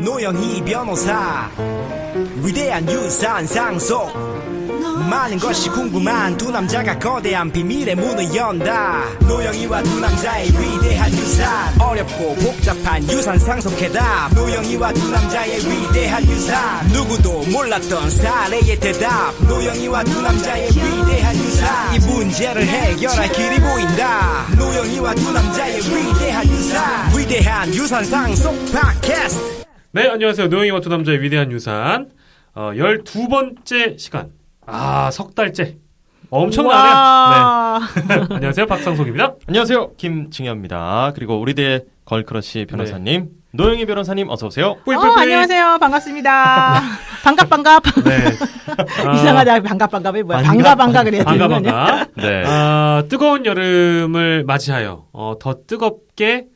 노영희 변호사 위대한 유산 상속 많은 것이 궁금한 두 남자가 거대한 비밀의 문을 연다. 노영이와 두 남자의 위대한 유산 어렵고 복잡한 유산 상속 해답. 노영이와 두 남자의 위대한 유산 누구도 몰랐던 사례의 대답. 노영이와 두 남자의 위대한 유산 이 문제를 해결할 길이 보인다. 노영이와 두 남자의 위대한 유산 위대한 유산 상속 팟캐스트. 네, 안녕하세요. 노영이와 두 남자의 위대한 유산 12번째 시간. 석 달째. 엄청나네요. 네. 안녕하세요. 박상속입니다. 안녕하세요. 김증현입니다. 그리고 우리대 걸크러쉬 변호사님, 노영희 변호사님 어서 오세요. 안녕하세요. 반갑습니다. 반갑. 네. 이상하다. 반갑이 뭐야? 반가 그래야 되는 거 아니야? 네. 뜨거운 여름을 맞이하여 더 뜨겁게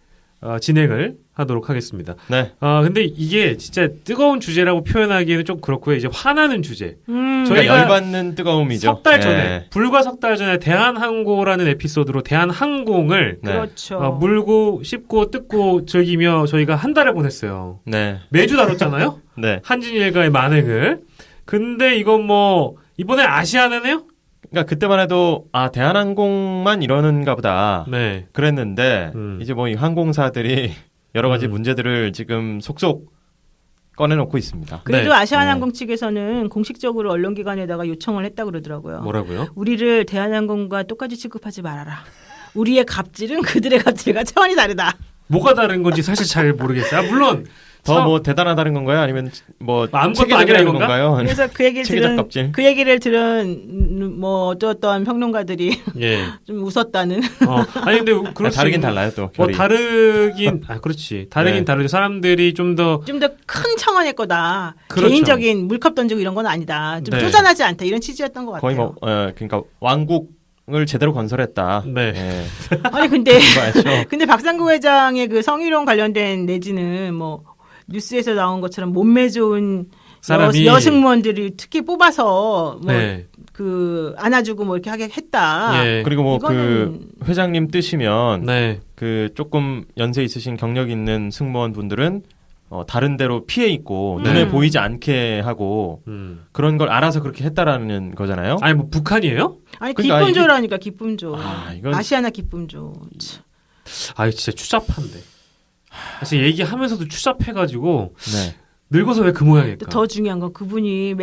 진행을 하도록 하겠습니다. 네. 근데 이게 진짜 뜨거운 주제라고 표현하기에는 좀 그렇고요. 이제 화나는 주제. 저희가 열받는 뜨거움이죠. 석 달 전에, 불과 석 달 전에 대한항공이라는 에피소드로 대한항공을 그렇죠. 물고 씹고 뜯고 즐기며 저희가 한 달을 보냈어요. 네. 매주 다뤘잖아요. 네. 한진일가의 만행을. 근데 이건 뭐 이번에 아시아나네요? 그러니까 그때만 해도 대한항공만 이러는가 보다. 네. 그랬는데 이제 뭐 이 항공사들이 여러 가지 문제들을 지금 속속 꺼내놓고 있습니다. 그래도 네. 아시아나항공 측에서는 공식적으로 언론기관에다가 요청을 했다고 그러더라고요. 뭐라고요? 우리를 대한항공과 똑같이 취급하지 말아라. 우리의 갑질은 그들의 갑질과 차원이 다르다. 뭐가 다른 건지 사실 잘 모르겠어요. 물론 더 뭐 대단하다는 건가요? 아니면 뭐 아무것도 아니라 이건가? 건가요? 그래서 그 얘기를 들은 뭐 어떤 평론가들이 좀 웃었다는. 아니 근데 그럴 다르긴 달라요 또. 결이. 그렇지. 다르긴 다르죠. 사람들이 좀 더 큰 차원의 거다. 그렇죠. 개인적인 물컵 던지고 이런 건 아니다. 좀 쪼잔하지 않다. 이런 취지였던 것 같아요. 거의 뭐 그러니까 왕국을 제대로 건설했다. 네. 아니 근데 박상구 회장의 그 성희롱 관련된 내지는 뭐 뉴스에서 나온 것처럼 몸매 좋은 사람이 여승무원들이 특히 뽑아서 뭐 그 안아주고 뭐 이렇게 하게 했다. 그리고 뭐 그 회장님 뜨시면 네. 그 조금 연세 있으신 경력 있는 승무원 분들은 다른 데로 피해 있고 눈에 보이지 않게 하고 그런 걸 알아서 그렇게 했다라는 거잖아요. 아니 뭐 북한이에요? 아니 그러니까 기쁨조라니까 기쁨조. 이건 아시아나 기쁨조. 진짜 추잡한데. 사실 얘기하면서도 추잡해가지고 늙어서 왜 그 모양일까? 더 중요한 건 그분이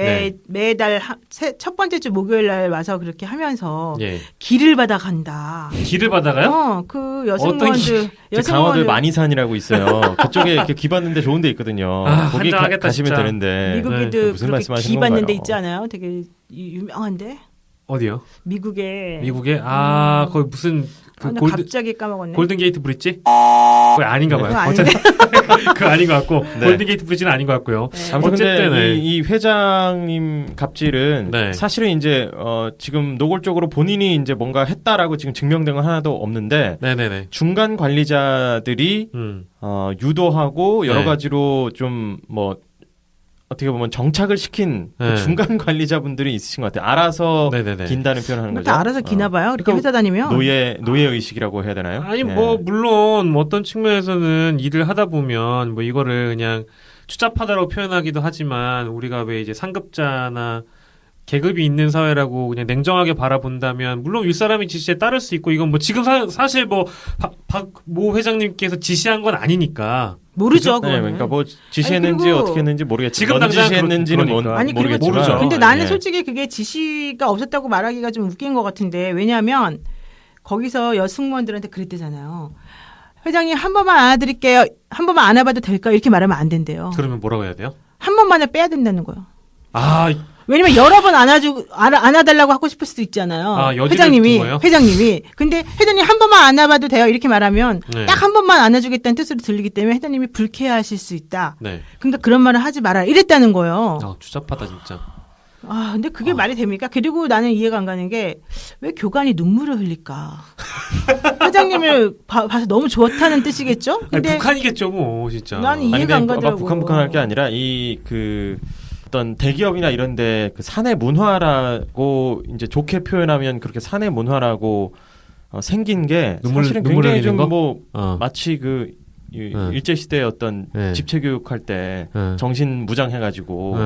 매달 첫 번째 주 목요일 날 와서 그렇게 하면서 길을 받아간다. 길을 받아가요? 그 여승무원들 강화도 만이산이라고 있어요. 그쪽에 이렇게 기 받는데 좋은 데 있거든요. 거기 가시면 진짜. 되는데. 미국에도 무슨 그렇게 말씀하시는 기 받는 건가요? 데 있지 않아요? 되게 유명한데? 어디요? 미국에. 거기 무슨 갑자기 까먹었네. 골든 게이트 브릿지? 그거 아닌가 봐요. 그거 아닌 것 같고 골든 게이트 브릿지는 아닌 것 같고요. 어쨌든 이 회장님 갑질은 사실은 이제 지금 노골적으로 본인이 이제 뭔가 했다라고 지금 증명된 건 하나도 없는데 중간 관리자들이 유도하고 여러 가지로 좀 뭐 어떻게 보면 정착을 시킨 그 중간 관리자분들이 있으신 것 같아요. 알아서 긴다는 표현을 하는 거죠. 다 알아서 기나 봐요. 이렇게 회사 다니면. 노예 의식이라고 해야 되나요? 아니 뭐 물론 어떤 측면에서는 일을 하다 보면 뭐 이거를 그냥 추잡하다라고 표현하기도 하지만 우리가 왜 이제 상급자나 계급이 있는 사회라고 그냥 냉정하게 바라본다면 물론 윗사람이 지시에 따를 수 있고 이건 뭐 지금 사실 뭐 박 모 회장님께서 지시한 건 아니니까 모르죠. 그러니까 뭐 지시했는지 어떻게 했는지 모르겠지만 지금 당장 지시했는지는 모르겠지만 모르죠. 근데 나는 솔직히 그게 지시가 없었다고 말하기가 좀 웃긴 것 같은데 왜냐하면 거기서 여승무원들한테 그랬대잖아요. 회장님 한 번만 안아드릴게요. 한 번만 안아봐도 될까요? 이렇게 말하면 안 된대요. 그러면 뭐라고 해야 돼요? 한 번만에 빼야 된다는 거예요. 왜냐면 여러 번 안아달라고 하고 싶을 수도 있잖아요. 회장님이. 근데 회장님 한 번만 안아봐도 돼요. 이렇게 말하면 딱 한 번만 안아주겠다는 뜻으로 들리기 때문에 회장님이 불쾌하실 수 있다. 그러니까 그런 말을 하지 마라. 이랬다는 거예요. 추잡하다 진짜. 근데 그게 말이 됩니까? 그리고 나는 이해가 안 가는 게 왜 교관이 눈물을 흘릴까? 회장님을 봐서 너무 좋다는 뜻이겠죠? 근데 북한이겠죠, 뭐 진짜. 나는 이해가 안 가더라고. 북한 할 게 아니라 어떤 대기업이나 이런데 그 사내 문화라고 이제 좋게 표현하면 그렇게 사내 문화라고 생긴 게 사실은 굉장히 좀 뭐 마치 그 일제시대의 어떤 집체교육할 때 정신 무장해가지고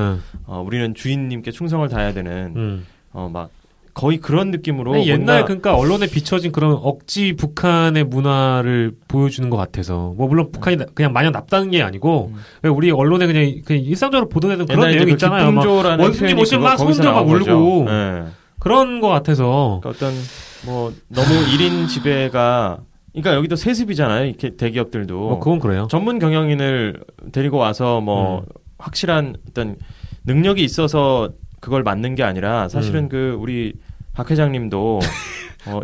우리는 주인님께 충성을 다해야 되는 막 거의 그런 느낌으로 아니, 옛날 그러니까 언론에 비춰진 그런 억지 북한의 문화를 보여주는 것 같아서 뭐 물론 북한이 그냥 마냥 납다는 게 아니고 왜 우리 언론에 그냥 일상적으로 보도되는 그런 내용이 있잖아요. 막 원숭이 모시면 막 손들 막 울고 그런 것 같아서 그러니까 어떤 뭐 너무 1인 지배가 그러니까 여기도 세습이잖아요. 이렇게 대기업들도 그건 그래요. 전문 경영인을 데리고 와서 뭐 확실한 어떤 능력이 있어서 그걸 맡는 게 아니라 사실은 그 우리 박 회장님도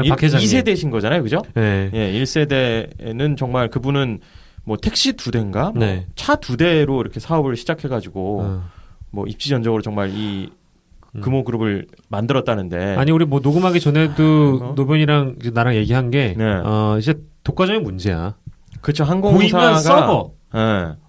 박 회장님. 2세대신 거잖아요, 그죠? 네. 예, 1세대는 정말 그분은 뭐 택시 2대인가, 뭐 차 2대로 이렇게 사업을 시작해가지고 뭐 입지전적으로 정말 이 금호그룹을 만들었다는데. 아니 우리 뭐 녹음하기 전에도 노변이랑 나랑 얘기한 게 이제 독과점의 문제야. 그렇죠. 항공사가 서버.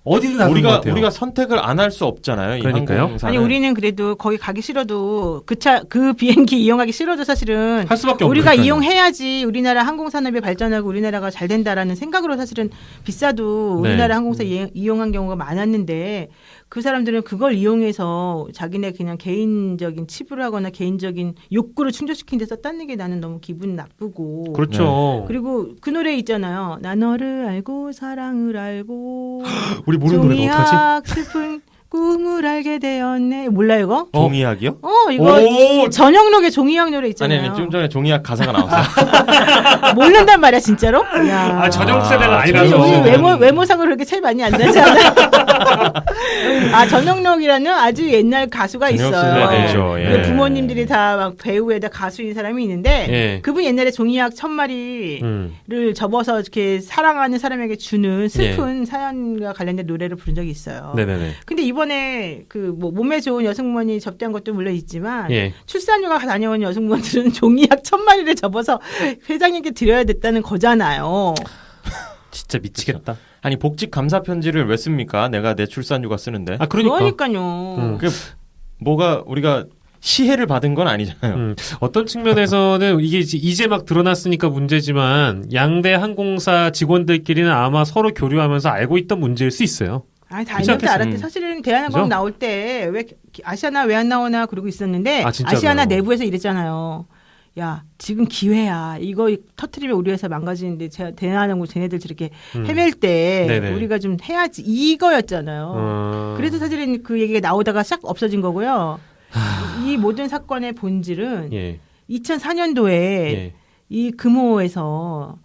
어디든 우리가 선택을 안 할 수 없잖아요. 그러니까요. 아니 우리는 그래도 거기 가기 싫어도 그 비행기 이용하기 싫어도 사실은 할 수밖에 없는 우리가 이용해야지 우리나라 항공산업이 발전하고 우리나라가 잘 된다라는 생각으로 사실은 비싸도 우리나라 항공사 이용한 경우가 많았는데 그 사람들은 그걸 이용해서 자기네 그냥 개인적인 치부를 하거나 개인적인 욕구를 충족시킨 데 썼다는 게 나는 너무 기분 나쁘고. 그렇죠. 그리고 그 노래 있잖아요. 나 너를 알고 사랑을 알고 우리 모르는 노래 어떡하지? 슬픈 꿈을 알게 되었네. 몰라 이거? 종이학이요? 이거 전영록의 종이학 노래 있잖아요. 아니 좀 전에 종이학 가사가 나왔어요. 모른단 말이야 진짜로? 야. 전영 세대가 아니라서. 우리 외모상으로 그렇게 차이 많이 안 나잖아. 전영록이라는 아주 옛날 가수가 있어요. 그렇죠. 예. 부모님들이 다 막 배우에다 가수인 사람이 있는데 그분 옛날에 종이학 1000마리를 접어서 이렇게 사랑하는 사람에게 주는 슬픈 사연과 관련된 노래를 부른 적이 있어요. 네네네. 근데 이번에 그 뭐 몸에 좋은 여성분이 접대한 것도 물론 있지만 출산휴가 다녀온 여성분들은 종이약 1000마리를 접어서 회장님께 드려야 됐다는 거잖아요. 진짜 미치겠다. 아니 복직 감사 편지를 왜 씁니까? 내가 내 출산휴가 쓰는데. 그러니까요. 뭐가 우리가 시혜를 받은 건 아니잖아요. 어떤 측면에서는 이게 이제 막 드러났으니까 문제지만 양대 항공사 직원들끼리는 아마 서로 교류하면서 알고 있던 문제일 수 있어요. 아니 다 있는데 알았대. 사실은 대한항공 그죠? 나올 때 왜 아시아나 왜 안 나오나 그러고 있었는데 아시아나 내부에서 이랬잖아요. 야 지금 기회야. 이거 터트리면 우리 회사 망가지는데 대한항공 쟤네들 저렇게 헤맬 때 네네. 우리가 좀 해야지 이거였잖아요. 그래서 사실은 그 얘기가 나오다가 싹 없어진 거고요. 이 모든 사건의 본질은 2004년도에 이 금호에서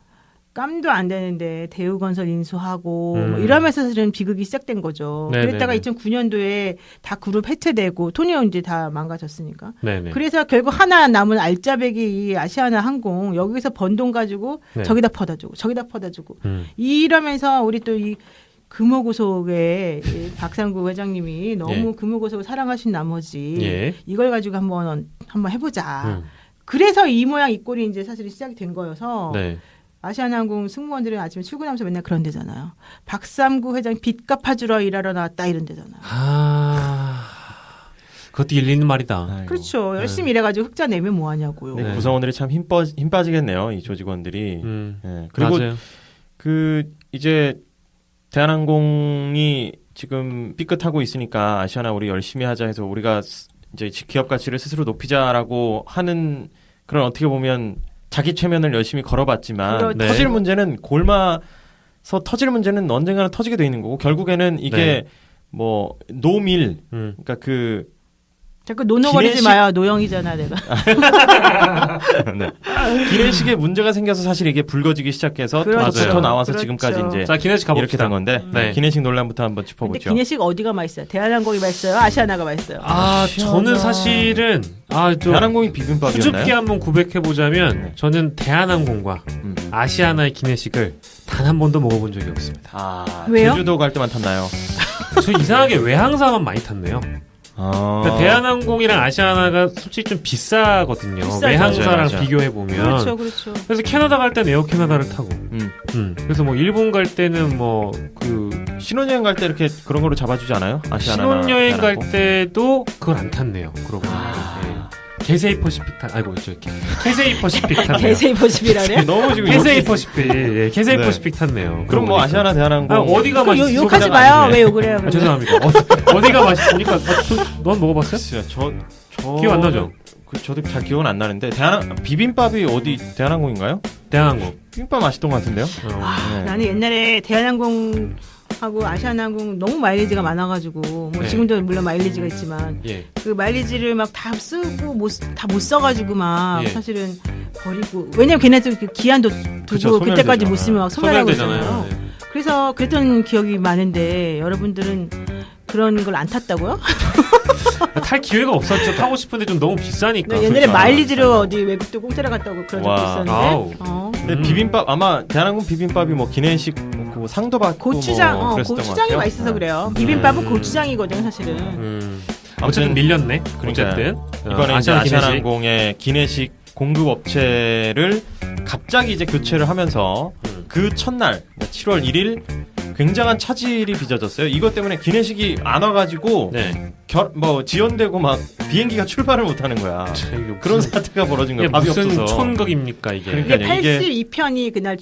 깜도 안 되는데 대우건설 인수하고 뭐 이러면서 사실은 비극이 시작된 거죠. 그랬다가 2009년도에 다 그룹 해체되고 토니오 이제 다 망가졌으니까. 그래서 결국 하나 남은 알짜배기 이 아시아나 항공 여기서 번 돈 가지고 저기다 퍼다주고 저기다 퍼다주고 이러면서 우리 또 이 금호고속의 박상구 회장님이 너무 금호고속을 사랑하신 나머지 이걸 가지고 한번 해보자. 그래서 이 모양 이 꼴이 이제 사실 시작이 된 거여서 아시아나항공 승무원들은 아침에 출근하면서 맨날 그런 데잖아요. 박삼구 회장 빚 갚아주러 일하러 나왔다 이런 데잖아요. 그것도 일리 있는 말이다. 아이고. 그렇죠. 열심히 일해가지고 흑자 내면 뭐하냐고요. 구성원들이 참 힘 빠지겠네요. 이 조직원들이. 그리고 맞아요. 이제 대한항공이 지금 삐끗하고 있으니까 아시아나 우리 열심히 하자 해서 우리가 이제 기업 가치를 스스로 높이자라고 하는 그런 어떻게 보면 자기 최면을 열심히 걸어봤지만 터질 문제는 터질 문제는 언젠가는 터지게 돼 있는 거고 결국에는 이게 뭐 노밀 그러니까 자꾸 노노거리지 마요. 노영이잖아 내가. 기내식에 문제가 생겨서 사실 이게 불거지기 시작해서 부터 나와서 지금까지 이제 자, 기내식 가봅시다. 이렇게 된 건데 기내식 논란부터 한번 짚어보죠. 근데 기내식 어디가 맛있어요? 대한항공이 맛있어요? 아시아나가 맛있어요? 저는 사실은 대한항공이 비빔밥이었나요? 수줍게 한번 구백해보자면 저는 대한항공과 아시아나의 기내식을 단 한 번도 먹어본 적이 없습니다. 왜요? 제주도 갈 때만 탔나요? 저 이상하게 외항사만 많이 탔네요. 그러니까 대한항공이랑 아시아나가 솔직히 좀 비싸거든요. 외항사랑 비교해보면. 그렇죠. 그래서 캐나다 갈 때는 에어 캐나다를 타고. 그래서 뭐 일본 갈 때는 신혼여행 갈 때 이렇게 그런 거로 잡아주지 않아요? 아시아나나 신혼여행 갈 때도 그걸 안 탔네요. 그러고 보니까. 캐세이 퍼시픽탄 아이고 캐세이 퍼시픽 탔네요. 캐세이 퍼시픽이라래? 너무 지금 캐세이 퍼시픽 예, 캐세이 퍼시픽 탔네요. 그럼 뭐 아시아나 대한항공 어디가 맛있어? 욕하지 마요. 왜 욕을 해요? 죄송합니다. 어디가 맛있습니까? 넌 먹어봤어요? 저 기억 안 나죠? 저도 잘 기억은 안 나는데 비빔밥이 어디 대한항공인가요? 대한항공 비빔밥 맛있던 것 같은데요? 나는 옛날에 대한항공 하고 아시아나항공 너무 마일리지가 많아가지고 뭐 지금도 물론 마일리지가 있지만 그 마일리지를 막 다 쓰고 다 못 써가지고 막 사실은 버리고 왜냐면 걔네들 그 기한도 두고 그때까지 못 쓰면 막 소멸하고 있잖아요. 그래서 그랬던 기억이 많은데 여러분들은 그런 걸 안 탔다고요? 탈 기회가 없었죠. 타고 싶은데 좀 너무 비싸니까. 네, 옛날에 마일리지를 어디 외국도 공짜로 갔다고 그런 적도 있었는데. 근데 비빔밥 아마 대한항공 비빔밥이 뭐 기내식 그 상도 받고 고추장, 뭐 고추장이 맛있어서 그래요. 비빔밥은 고추장이거든 사실은. 어쨌든 밀렸네. 어쨌든 이번에 아시아나항공의 기내식 공급 업체를 갑자기 이제 교체를 하면서 그 첫날 7월 1일 굉장한 차질이 빚어졌어요. 이것 때문에 기내식이 안 와가지고 지연되고 막 비행기가 출발을 못하는 거야. 그런 사태가 벌어진 거야. 밥이 무슨 없어서. 촌극입니까 이게? 그러니까 82편이 그날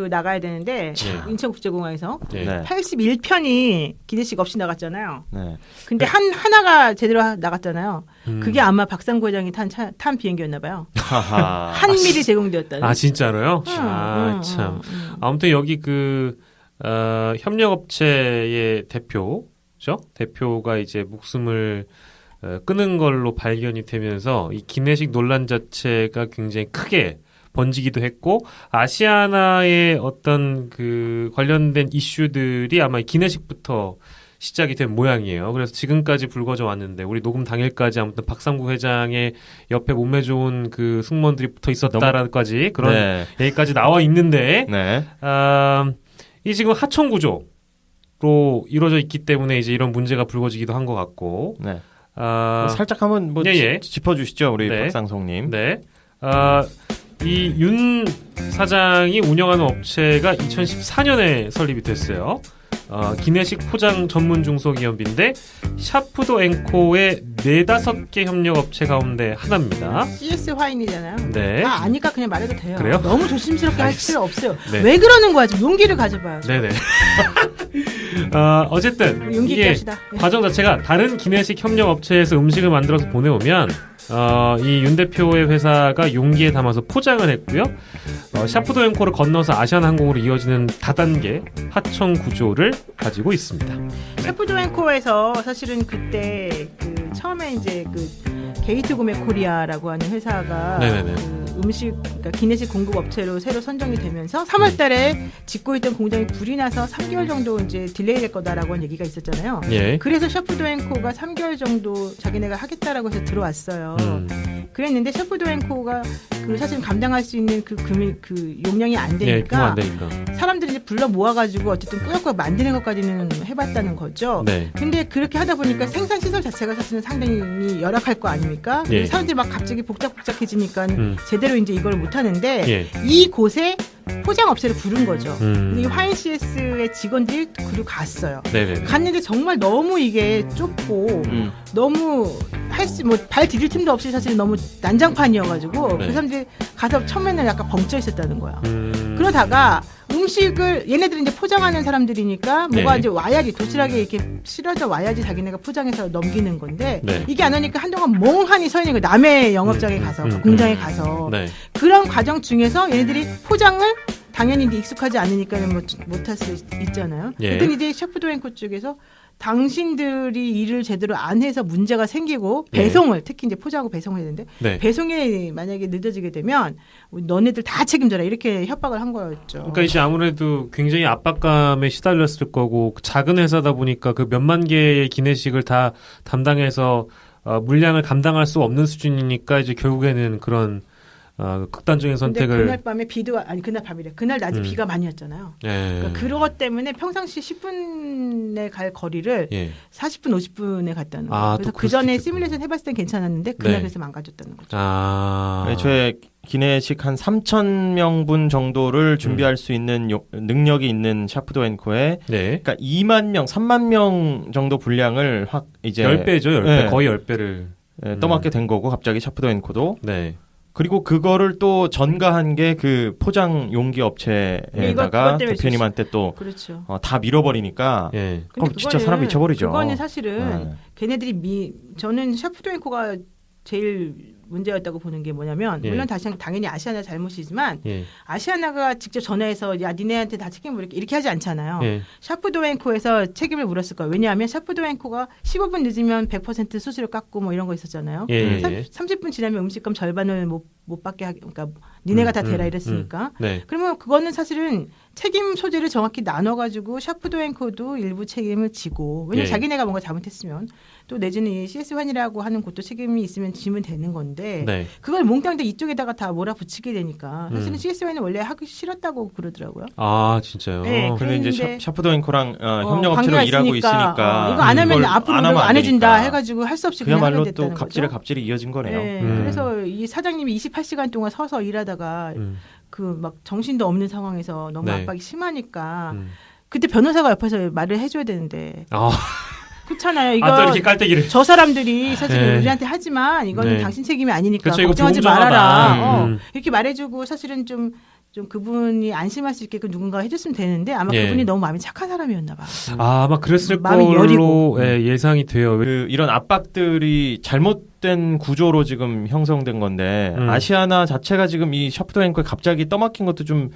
나가야 되는데 인천국제공항에서 81편이 기내식 없이 나갔잖아요. 근데 하나가 제대로 나갔잖아요. 그게 아마 박상구 회장이 탄 비행기였나 봐요. 한 밀이 제공되었다는. 아 진짜로요? 참. 아무튼 여기 협력업체의 대표가 이제 목숨을 끊은 걸로 발견이 되면서 이 기내식 논란 자체가 굉장히 크게 번지기도 했고 아시아나의 어떤 그 관련된 이슈들이 아마 기내식부터 시작이 된 모양이에요. 그래서 지금까지 불거져 왔는데 우리 녹음 당일까지 아무튼 박상구 회장의 옆에 몸매 좋은 그 승무원들이 붙어 있었다라까지 그런 얘기까지 나와 있는데 이 지금 하청 구조로 이루어져 있기 때문에 이제 이런 문제가 불거지기도 한 것 같고. 살짝 한번 짚어주시죠, 우리 박상성님. 이 윤 사장이 운영하는 업체가 2014년에 설립이 됐어요. 기내식 포장 전문 중소기업인데 샤프도 앵코의 4-5개 협력업체 가운데 하나입니다. CS 화인이잖아요. 네. 아니까 그냥 말해도 돼요. 그래요? 너무 조심스럽게 할 필요 없어요. 왜 그러는 거야? 좀 용기를 가져봐요. 네네. 어쨌든 이게 과정 자체가 다른 기내식 협력업체에서 음식을 만들어서 보내오면 이 윤 대표의 회사가 용기에 담아서 포장을 했고요. 샤프도 앵코를 건너서 아시아나항공으로 이어지는 다단계 하청 구조를 가지고 있습니다. 샤프도 앵코에서 사실은 그때 처음에 이제 게이트 구매 코리아라고 하는 회사가 그러니까 기내식 공급 업체로 새로 선정이 되면서 3월달에 짓고 있던 공장이 불이 나서 3개월 정도 이제 딜레이될 거다라고 하는 얘기가 있었잖아요. 그래서 샤프도 앵코가 3개월 정도 자기네가 하겠다라고 해서 들어왔어요. 그랬는데 샤프도 앵코가 사실 감당할 수 있는 그 용량이 안 되니까 사람들이 이제 불러 모아가지고 어쨌든 꾸역꾸역 만드는 것까지는 해봤다는 거죠. 근데 그렇게 하다 보니까 생산 시설 자체가 사실은 상당히 열악할 거 아닙니까? 사람들이 막 갑자기 복잡해지니까 제대로 이제 이걸 못 하는데 이곳에 포장 업체를 부른 거죠. 이 화인 CS의 직원들이 그리고 갔어요. 갔는데 정말 너무 이게 좁고 너무 발 디딜 틈도 없이 사실 너무 난장판이어가지고 그 사람들이 가서 처음에는 약간 벙쪄 있었다는 거야. 그러다가 음식을 얘네들이 이제 포장하는 사람들이니까 뭐가 이제 와야지 도시락에 이렇게 실어져 와야지 자기네가 포장해서 넘기는 건데 이게 안 오니까 한동안 멍하니 서 있는 거예요. 남의 영업장에 가서 공장에 가서 그런 과정 중에서 얘네들이 포장을 당연히 익숙하지 않으니까 못할 수 있잖아요. 그랬더니 이제 샤프도 앵코 쪽에서 당신들이 일을 제대로 안 해서 문제가 생기고 배송을 특히 이제 포장하고 배송을 해야 되는데 배송이 만약에 늦어지게 되면 너네들 다 책임져라 이렇게 협박을 한 거였죠. 그러니까 이제 아무래도 굉장히 압박감에 시달렸을 거고 작은 회사다 보니까 그 몇만 개의 기내식을 다 담당해서 물량을 감당할 수 없는 수준이니까 이제 결국에는 그런 극단적인 선택을. 그날 밤에 그날 밤이래. 그날 낮에 비가 많이 왔잖아요. 그러니까 그것 때문에 평상시 10분에 갈 거리를 40분, 50분에 갔다는 거예요. 그래서 그 전에 시뮬레이션 해봤을 땐 괜찮았는데 그날 그래서 망가졌다는 거죠. 애초에 기내식 한 3,000명분 정도를 준비할 수 있는 능력이 있는 샤프도 앵코에 그러니까 2만 명, 3만 명 정도 분량을 확 이제 10배죠, 10배. 거의 10배를. 떠맡게 된 거고 갑자기 샤프드앤코도. 네. 그리고 그거를 또 전가한 게 그 포장 용기 업체에다가 대표님한테 또 그렇죠. 다 밀어버리니까 그럼 진짜 사람 미쳐버리죠. 그거는 사실은 걔네들이 저는 샤프드앤코가 제일 문제였다고 보는 게 뭐냐면 물론 당연히 아시아나 잘못이지만 아시아나가 직접 전화해서 야 니네한테 다 책임을 물을게 이렇게 하지 않잖아요. 샤프드앤코에서 책임을 물었을 거예요. 왜냐하면 샤프드앤코가 15분 늦으면 100% 수수료 깎고 뭐 이런 거 있었잖아요. 30분 지나면 음식값 절반을 못 받게 그러니까 니네가 다 대라 이랬으니까. 그러면 그거는 사실은 책임 소재를 정확히 나눠가지고 샤프드앤코도 일부 책임을 지고 왜냐면 자기네가 뭔가 잘못했으면 또 내지는 이 CS1이라고 하는 곳도 책임이 있으면 지면 되는 건데 그걸 몽땅 다 이쪽에다가 다 몰아붙이게 되니까 사실은 CS1은 원래 하기 싫었다고 그러더라고요. 아 진짜요? 네, 근데 이제 샤프드앤코랑 협력업체로 일하고 있으니까 이거 안 하면 앞으로 안 해준다 해가지고 할 수 없이 그냥 하게 됐다는 또 갑질에 갑질이 이어진 거네요. 그래서 이 사장님이 28시간 동안 서서 일하다가 그 막 정신도 없는 상황에서 너무 압박이 심하니까 그때 변호사가 옆에서 말을 해줘야 되는데 그렇잖아요. 이거 이렇게 깔때기를 저 사람들이 사실 우리한테 하지만 이거는 당신 책임이 아니니까 그렇죠, 걱정하지 말아라. 이렇게 말해주고 사실은 좀 그분이 안심할 수 있게끔 누군가 해줬으면 되는데 아마 그분이 너무 마음이 착한 사람이었나 봐. 아마 그랬을 걸로 예상이 돼요. 이런 압박들이 잘못된 구조로 지금 형성된 건데 아시아나 자체가 지금 이 샤프드앤코에 갑자기 떠맡긴 것도 좀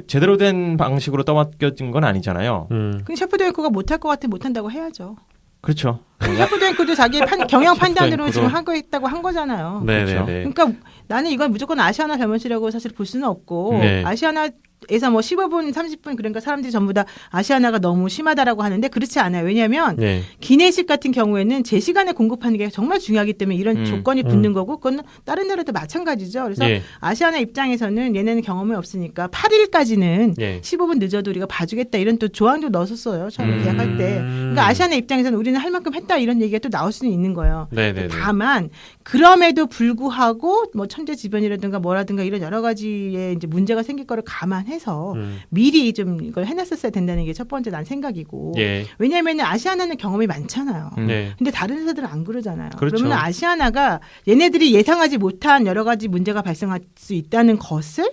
제대로 된 방식으로 떠맡겨진 건 아니잖아요. 근데 샤프드앤코가 못할 것 같아 못한다고 해야죠. 그렇죠. 샤프드앤코도 자기 경영 판단으로 지금 했다고 한 거잖아요. 그렇죠. 그러니까 나는 이건 무조건 아시아나 잘못이라고 사실 볼 수는 없고 아시아나에서 뭐 15분, 30분 그러니까 사람들이 전부 다 아시아나가 너무 심하다라고 하는데 그렇지 않아요. 왜냐하면 기내식 같은 경우에는 제 시간에 공급하는 게 정말 중요하기 때문에 이런 조건이 붙는 거고 그건 다른 나라도 마찬가지죠. 그래서 아시아나 입장에서는 얘네는 경험이 없으니까 8일까지는 15분 늦어도 우리가 봐주겠다 이런 또 조항도 넣었었어요. 처음에 계약할 때. 그러니까 아시아나 입장에서는 우리는 할 만큼 했다 이런 얘기가 또 나올 수는 있는 거예요. 다만 그럼에도 불구하고 뭐 천재지변이라든가 뭐라든가 이런 여러 가지의 이제 문제가 생길 거를 감안해서 미리 좀 이걸 해놨었어야 된다는 게 첫 번째 난 생각이고 왜냐하면 아시아나는 경험이 많잖아요. 근데 다른 회사들은 안 그러잖아요. 그렇죠. 그러면 아시아나가 얘네들이 예상하지 못한 여러 가지 문제가 발생할 수 있다는 것을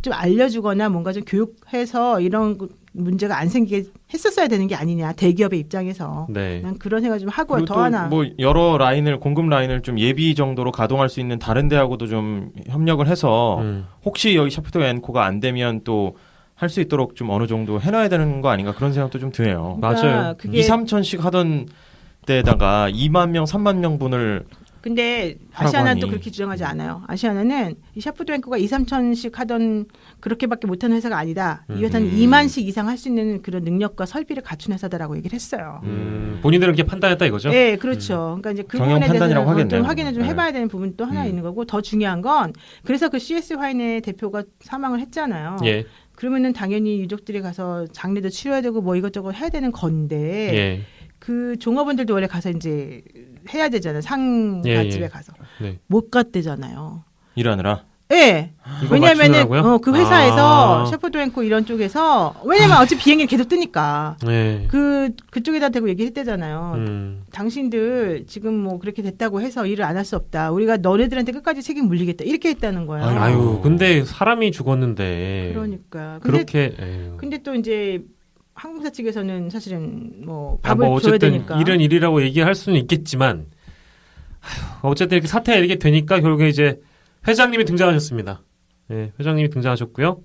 좀 알려주거나 뭔가 좀 교육해서 이런 문제가 안 생기게 했었어야 되는 게 아니냐 대기업의 입장에서 난 그런 생각 좀 하고요. 더 하나 뭐 여러 공급 라인을 좀 예비 정도로 가동할 수 있는 다른 데하고도 좀 협력을 해서 혹시 여기 샤프드앤코가 안 되면 또 할 수 있도록 좀 어느 정도 해놔야 되는 거 아닌가 그런 생각도 좀 드네요. 그러니까 맞아요. 2-3천씩 하던 데다가 2만 명, 3만 명 분을 근데 아시아나는 또 그렇게 주장하지 않아요. 아시아나는 이 샤프드앤코가 2-3천씩 하던 그렇게밖에 못하는 회사가 아니다. 이 회사는 2만씩 이상 할 수 있는 그런 능력과 설비를 갖춘 회사다라고 얘기를 했어요. 본인들은 그렇게 판단했다 이거죠? 네, 그렇죠. 그러니까 이제 그 부분에 대해서 좀 확인을 좀 해봐야 되는 부분도 하나 있는 거고 더 중요한 건 그래서 그 CS 화인의 대표가 사망을 했잖아요. 그러면은 당연히 유족들이 가서 장례도 치러야 되고 뭐 이것저것 해야 되는 건데 그 종업원들도 원래 가서 이제 해야 되잖아요. 상가집에 가서 못 갔대잖아요. 일하느라. 네. 왜냐하면은 그 회사에서 샤프드앤코 이런 쪽에서 왜냐면 어차피 비행기 계속 뜨니까 그쪽에다 대고 얘기했대잖아요. 당신들 지금 뭐 그렇게 됐다고 해서 일을 안 할 수 없다. 우리가 너네들한테 끝까지 책임 물리겠다. 이렇게 했다는 거야. 아유, 근데 사람이 죽었는데. 그러니까. 근데 또 이제 항공사 측에서는 사실은 뭐 밥을 줘야 되니까. 일은 일이라고 얘기할 수는 있겠지만 어쨌든 이렇게 사태가 이렇게 되니까 결국에 이제 회장님이 등장하셨습니다. 네, 회장님이 등장하셨고요.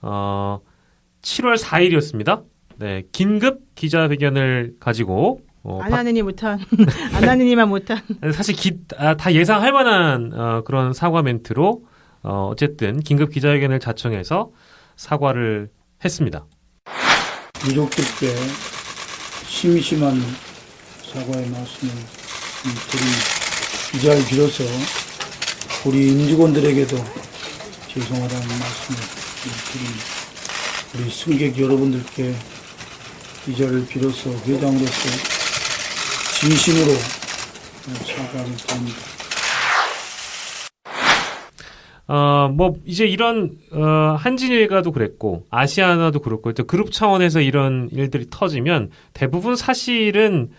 7월 4일이었습니다. 네, 긴급 기자회견을 가지고 안 하느니 못한 안 하느니만 못한 사실 다 예상할 만한 그런 사과 멘트로 어쨌든 긴급 기자회견을 자청해서 사과를 했습니다. 유족들께 심심한 사과의 말씀을 드립니다. 이 자를 빌어서 우리 임직원들에게도 죄송하다는 말씀을 드립니다. 우리 승객 여러분들께 이 자를 빌어서 회장으로서 진심으로 사과를 드립니다. 뭐 이제 이런 한진일가도 그랬고 아시아나도 그렇고 또 그룹 차원에서 이런 일들이 터지면 대부분 사실은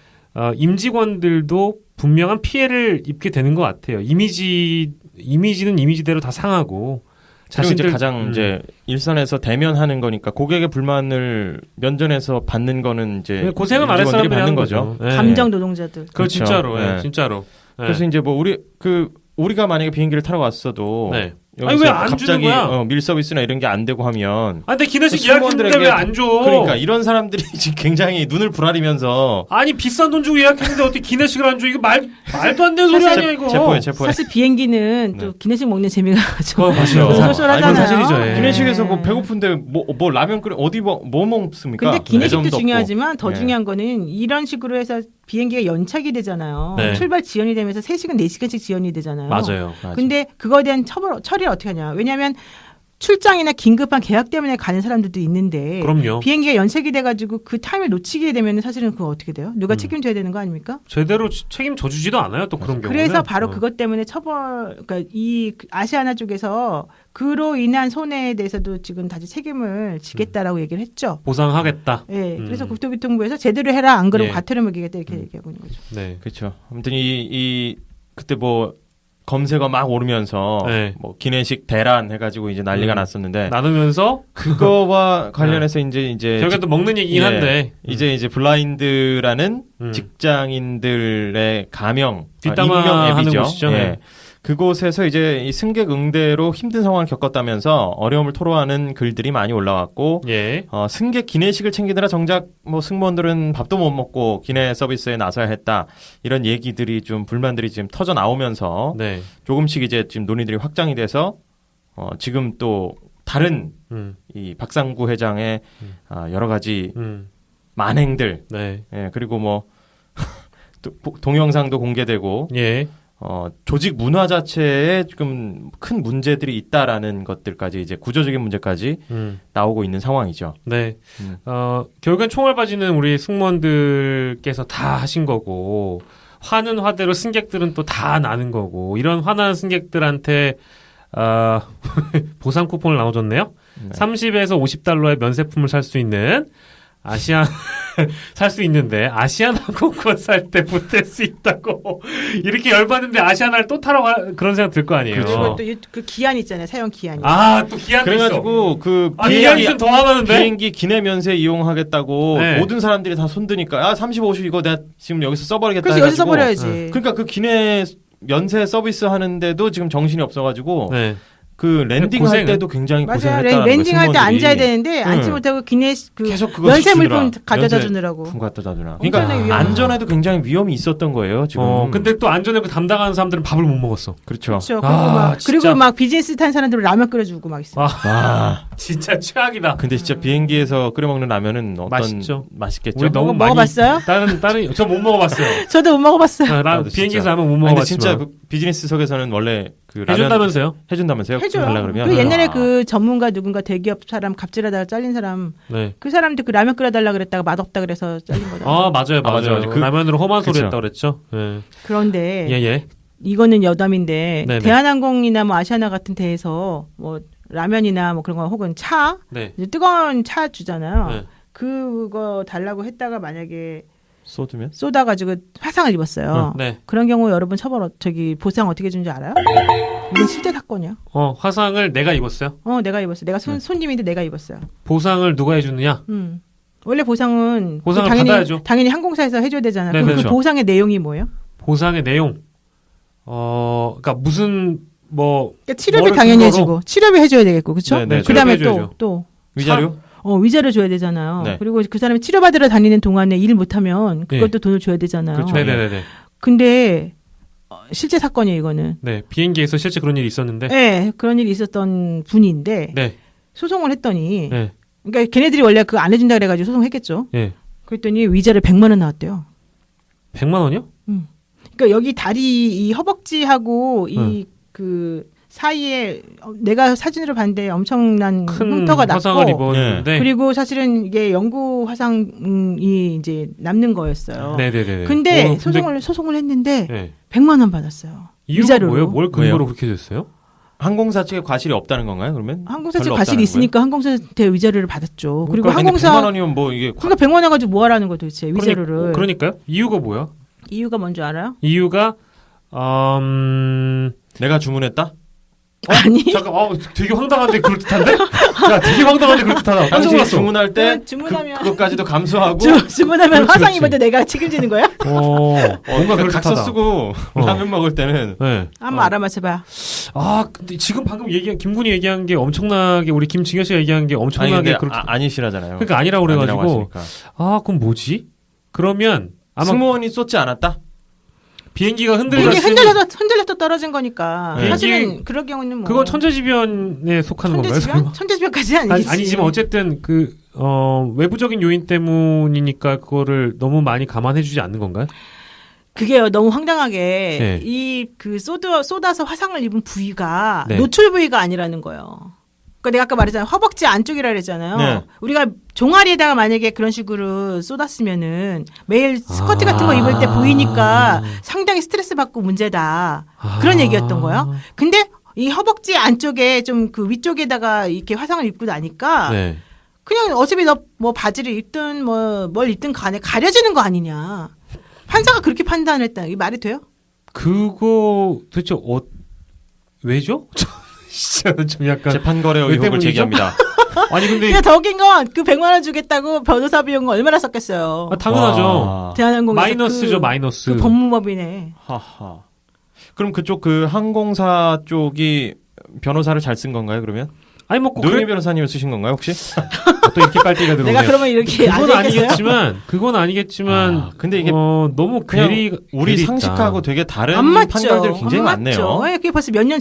임직원들도 분명한 피해를 입게 되는 것 같아요. 이미지는 이미지대로 다 상하고. 자신들 가장 이제 일선에서 대면하는 거니까 고객의 불만을 면전에서 받는 거는 이제 고생을 아랫사람들이 받는 거죠. 네. 감정 노동자들. 그렇죠. 진짜로, 네. 진짜로. 네. 그래서 이제 뭐 우리가 만약에 비행기를 타러 왔어도. 네. 아니 왜 안 주는 거야? 밀 서비스나 이런 게 안 되고 하면. 근데 기내식 예약했는데 왜 안 줘? 그러니까 이런 사람들이 지금 굉장히 눈을 부라리면서. 아니 비싼 돈 주고 예약했는데 어떻게 기내식을 안 줘? 이거 말도 안 되는 소리 아니야 이거. 체포해. 사실 비행기는 또 기내식 먹는 재미가 좀 맞아요. 쏠쏠하잖아요. 사실이죠. 기내식에서 뭐 배고픈데 뭐 라면 끓여 어디 뭐 먹습니까? 근데 기내식도 중요하지만 더 중요한 거는 이런 식으로 해서 비행기가 연착이 되잖아요. 네. 출발 지연이 되면서 3시간, 4시간씩 지연이 되잖아요. 맞아요. 근데 그거에 대한 처리를 어떻게 하냐. 왜냐하면 출장이나 긴급한 계약 때문에 가는 사람들도 있는데 그럼요. 비행기가 연착이 돼가지고 그 타임을 놓치게 되면 사실은 그거 어떻게 돼요? 누가 책임져야 되는 거 아닙니까? 제대로 책임져 주지도 않아요. 또 그런 경우는. 그래서 바로 그것 때문에 그러니까 이 아시아나 쪽에서 그로 인한 손해에 대해서도 지금 다시 책임을 지겠다라고 얘기를 했죠. 보상하겠다. 네, 그래서 국토교통부에서 제대로 해라 안 그러면 과태료 매기겠다 이렇게 얘기하고 있는 거죠. 네, 그렇죠. 아무튼 그때 뭐 검색어 막 오르면서 뭐 기내식 대란 해가지고 이제 난리가 났었는데 나누면서 그거와 관련해서 이제 저희가 먹는 얘기긴 한데 이제 블라인드라는 직장인들의 가명 뒷담화 임명 앱이죠. 곳이죠. 그곳에서 이제 이 승객 응대로 힘든 상황을 겪었다면서 어려움을 토로하는 글들이 많이 올라왔고 승객 기내식을 챙기느라 정작 뭐 승무원들은 밥도 못 먹고 기내 서비스에 나서야 했다 이런 얘기들이 좀 불만들이 지금 터져 나오면서 조금씩 이제 지금 논의들이 확장이 돼서 지금 또 다른 이 박상구 회장의 여러 가지 만행들 그리고 뭐 동영상도 공개되고 조직 문화 자체에 지금 큰 문제들이 있다라는 것들까지 이제 구조적인 문제까지 나오고 있는 상황이죠. 네. 결국엔 총알바지는 우리 승무원들께서 다 하신 거고 화는 화대로 승객들은 또 다 나는 거고 이런 화난 승객들한테 보상 쿠폰을 나눠줬네요. 30에서 50달러의 면세품을 살 수 있는 살 수 있는데 아시아나항공권 살 때 붙을 수 있다고 이렇게 열받는데 아시아나를 또 타러 그런 생각 들 거 아니에요. 그리고 또 그 기한 있잖아요. 사용 기한이. 또 기한도 그래가지고 있어. 그 기한이 있으면 더 화나는데 비행기 기내 면세 이용하겠다고 모든 사람들이 다 손드니까 30, 50 이거 내가 지금 여기서 써버리겠다. 그래서 여기서 써버려야지. 그러니까 그 기내 면세 서비스 하는데도 지금 정신이 없어가지고 그 랜딩 할 때도 굉장히 고생했다는 거예요. 랜딩 할 때 앉아야 되는데 앉지 못하고 기내 계속 그거 면세 물품 갖다 주느라고. 갖다 주느라. 그러니까 안전에도 굉장히 위험이 있었던 거예요. 지금. 근데 또 안전에 담당하는 사람들은 밥을 못 먹었어. 그렇죠. 그리고 막 비즈니스 탄 사람들은 라면 끓여주고 막 있어. 진짜 최악이다. 근데 진짜 비행기에서 끓여 먹는 라면은 맛있죠. 맛있겠죠. 우리 너무 먹어봤어요? 다른 저 못 먹어봤어요. 저도 못 먹어봤어요. 비행기에서 라면 못 먹어봤지만. 진짜 그 비즈니스석에서는 원래 그 해준다면서요? 해준다면서요? 해줘요. 그 옛날에 그 전문가 누군가 대기업 사람 갑질하다가 잘린 사람 그 사람도 그 라면 끓여달라 그랬다가 맛없다 그래서 잘린 거다. 맞아요. 그 라면으로 험한 소리 했다 그랬죠. 그런데 이거는 여담인데 대한항공이나 뭐 아시아나 같은 데에서 뭐 라면이나 뭐 그런 거 혹은 차 이제 뜨거운 차 주잖아요. 그거 달라고 했다가 만약에 쏟아가지고 화상을 입었어요. 그런 경우 여러분 보상 어떻게 주는지 알아요? 이건 실제 사건이야. 화상을 내가 입었어요? 내가 입었어요. 내가 손님인데 내가 입었어요. 보상을 누가 해주느냐? 원래 보상을 받아야죠. 당연히 항공사에서 해줘야 되잖아요. 그럼 그렇죠. 그 보상의 내용이 뭐예요? 보상의 내용? 그러니까 무슨 그러니까 치료비 당연히 해주고 치료비 해줘야 되겠고, 그렇죠? 그다음에 또 위자료? 위자료 줘야 되잖아요. 그리고 그 사람이 치료받으러 다니는 동안에 일 못하면 그것도 돈을 줘야 되잖아요. 그렇죠. 네네네. 근데 실제 사건이에요, 이거는. 비행기에서 실제 그런 일이 있었는데. 그런 일이 있었던 분인데 소송을 했더니 그러니까 걔네들이 원래 그거 안 해준다 그래가지고 소송했겠죠. 그랬더니 위자료 100만 원 나왔대요. 100만 원이요? 그러니까 여기 다리 이 허벅지하고 이 그 사이에 내가 사진으로 봤는데 엄청난 큰 흉터가 화상을 났고 입었는데 그리고 사실은 이게 영구 화상이 이제 남는 거였어요. 네네네. 근데 소송을 했는데 100만 원 받았어요. 이유가 뭐예요? 뭘 근거로 그렇게 됐어요? 항공사 측에 과실이 없다는 건가요? 그러면 항공사 측 과실이 있으니까 항공사한테 위자료를 받았죠. 그리고 항공사 100만 원이면 뭐 이게 그러니까 100만 원 가지고 뭐 하라는 거 도대체 위자료를. 그러니까요? 이유가 뭐야? 이유가 뭔지 알아요? 이유가 내가 주문했다? 아니. 잠깐, 되게 황당한데 그럴듯한데? 야, 되게 황당한데 그럴듯하다. 당신이 주문할 때 그것까지도 감수하고 주문하면 화상 입어도 내가 책임지는 거야? 뭔가 그렇게 각서 쓰고 라면 먹을 때는 한번 알아맞혀봐. 근데 지금 방금 김군이 얘기한 게 엄청나게 우리 김진현 씨가 얘기한 게 엄청나게 아니시라잖아요. 그러니까 아니라고 그래가지고 그럼 뭐지? 그러면 아마 승무원이 쏟지 않았다? 비행기가 흔들려서 떨어진 거니까. 사실은 그럴 경우는 그건 천재지변에 속하는 건가요? 천재지변까지 아니지. 아니지만 어쨌든 외부적인 요인 때문이니까 그거를 너무 많이 감안해주지 않는 건가요? 그게요, 너무 황당하게 쏟아서 화상을 입은 부위가 노출 부위가 아니라는 거예요. 내가 아까 말했잖아요. 허벅지 안쪽이라 그랬잖아요. 네. 우리가 종아리에다가 만약에 그런 식으로 쏟았으면은 매일 스커트 같은 거 입을 때 보이니까 상당히 스트레스 받고 문제다. 그런 얘기였던 거예요. 근데 이 허벅지 안쪽에 좀 그 위쪽에다가 이렇게 화상을 입고 나니까 그냥 어차피 너 뭐 바지를 입든 뭘 입든 간에 가려지는 거 아니냐. 판사가 그렇게 판단을 했다. 이게 말이 돼요? 그거 도대체 왜죠? 좀 약간 재판거래 의혹을 제기합니다. 아니 근데 더 웃긴 건 그 100만 원 주겠다고 변호사 비용 얼마나 썼겠어요. 당연하죠. 대한항공에서 마이너스죠, 마이너스. 그 법무법이네. 하하. 그럼 그쪽 항공사 쪽이 변호사를 잘 쓴 건가요, 그러면? 아니 노영희 변호사님을 쓰신 건가요, 혹시? 또 이렇게 깔때기가 들어오네요. 내가 그러면 이렇게 그건 아니겠지만 근데 이게 너무 우리 상식하고 되게 다른 판결들이 굉장히 많네요. 그게 벌써 몇 년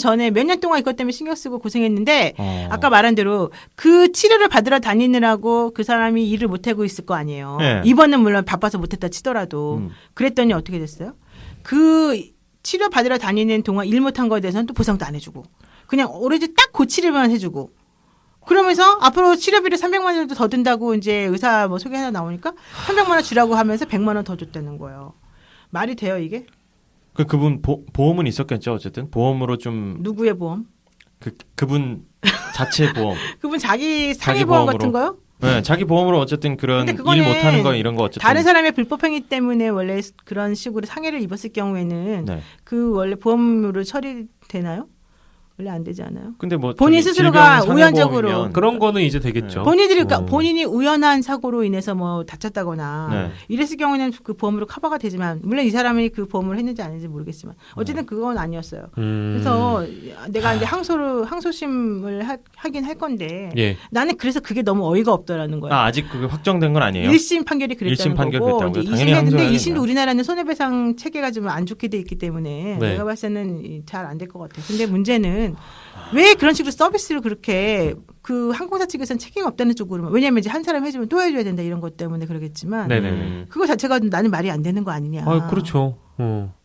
동안 이것 때문에 신경 쓰고 고생했는데 아까 말한 대로 그 치료를 받으러 다니느라고 그 사람이 일을 못 하고 있을 거 아니에요. 네. 이번은 물론 바빠서 못했다 치더라도 그랬더니 어떻게 됐어요? 그 치료 받으러 다니는 동안 일 못한 거에 대해서는 또 보상도 안 해주고 그냥 오로지 딱 그 치료만 해주고 그러면서 앞으로 치료비를 300만 원 정도 더 든다고 이제 의사 소개 하나 나오니까 300만 원 주라고 하면서 100만 원 더 줬다는 거예요. 말이 돼요 이게? 그분 보험은 있었겠죠 어쨌든 보험으로 좀 누구의 보험? 그분 자체 보험. 그분 자기 상해 보험 같은 거요? 네, 자기 보험으로 어쨌든 그런 일 못하는 거 이런 거 어쨌든 다른 사람의 불법 행위 때문에 원래 그런 식으로 상해를 입었을 경우에는 그 원래 보험으로 처리되나요? 원래 안 되지 않아요? 근데 본인 스스로가 우연적으로 그런 거는 이제 되겠죠. 본인이 우연한 사고로 인해서 다쳤다거나 이랬을 경우에는 그 보험으로 커버가 되지만 물론 이 사람이 그 보험을 했는지 안 했는지 모르겠지만 어쨌든 그건 아니었어요. 그래서 내가 이제 항소심을 하긴 할 건데 나는 그래서 그게 너무 어이가 없더라는 거예요. 아직 그게 확정된 건 아니에요? 1심 판결이 그랬다는 1심 판결 거고 그랬다고요? 당연히 항소해야겠네요. 2심도 우리나라는 손해배상 체계가 좀 안 좋게 돼 있기 때문에 내가 봤을 때는 잘 안 될 것 같아요. 근데 문제는 왜 그런 식으로 서비스를 그렇게 그 항공사 측에서는 책임 없다는 쪽으로 왜냐하면 이제 한 사람 해주면 또 해줘야 된다 이런 것 때문에 그러겠지만 그거 자체가 나는 말이 안 되는 거 아니냐. 그렇죠.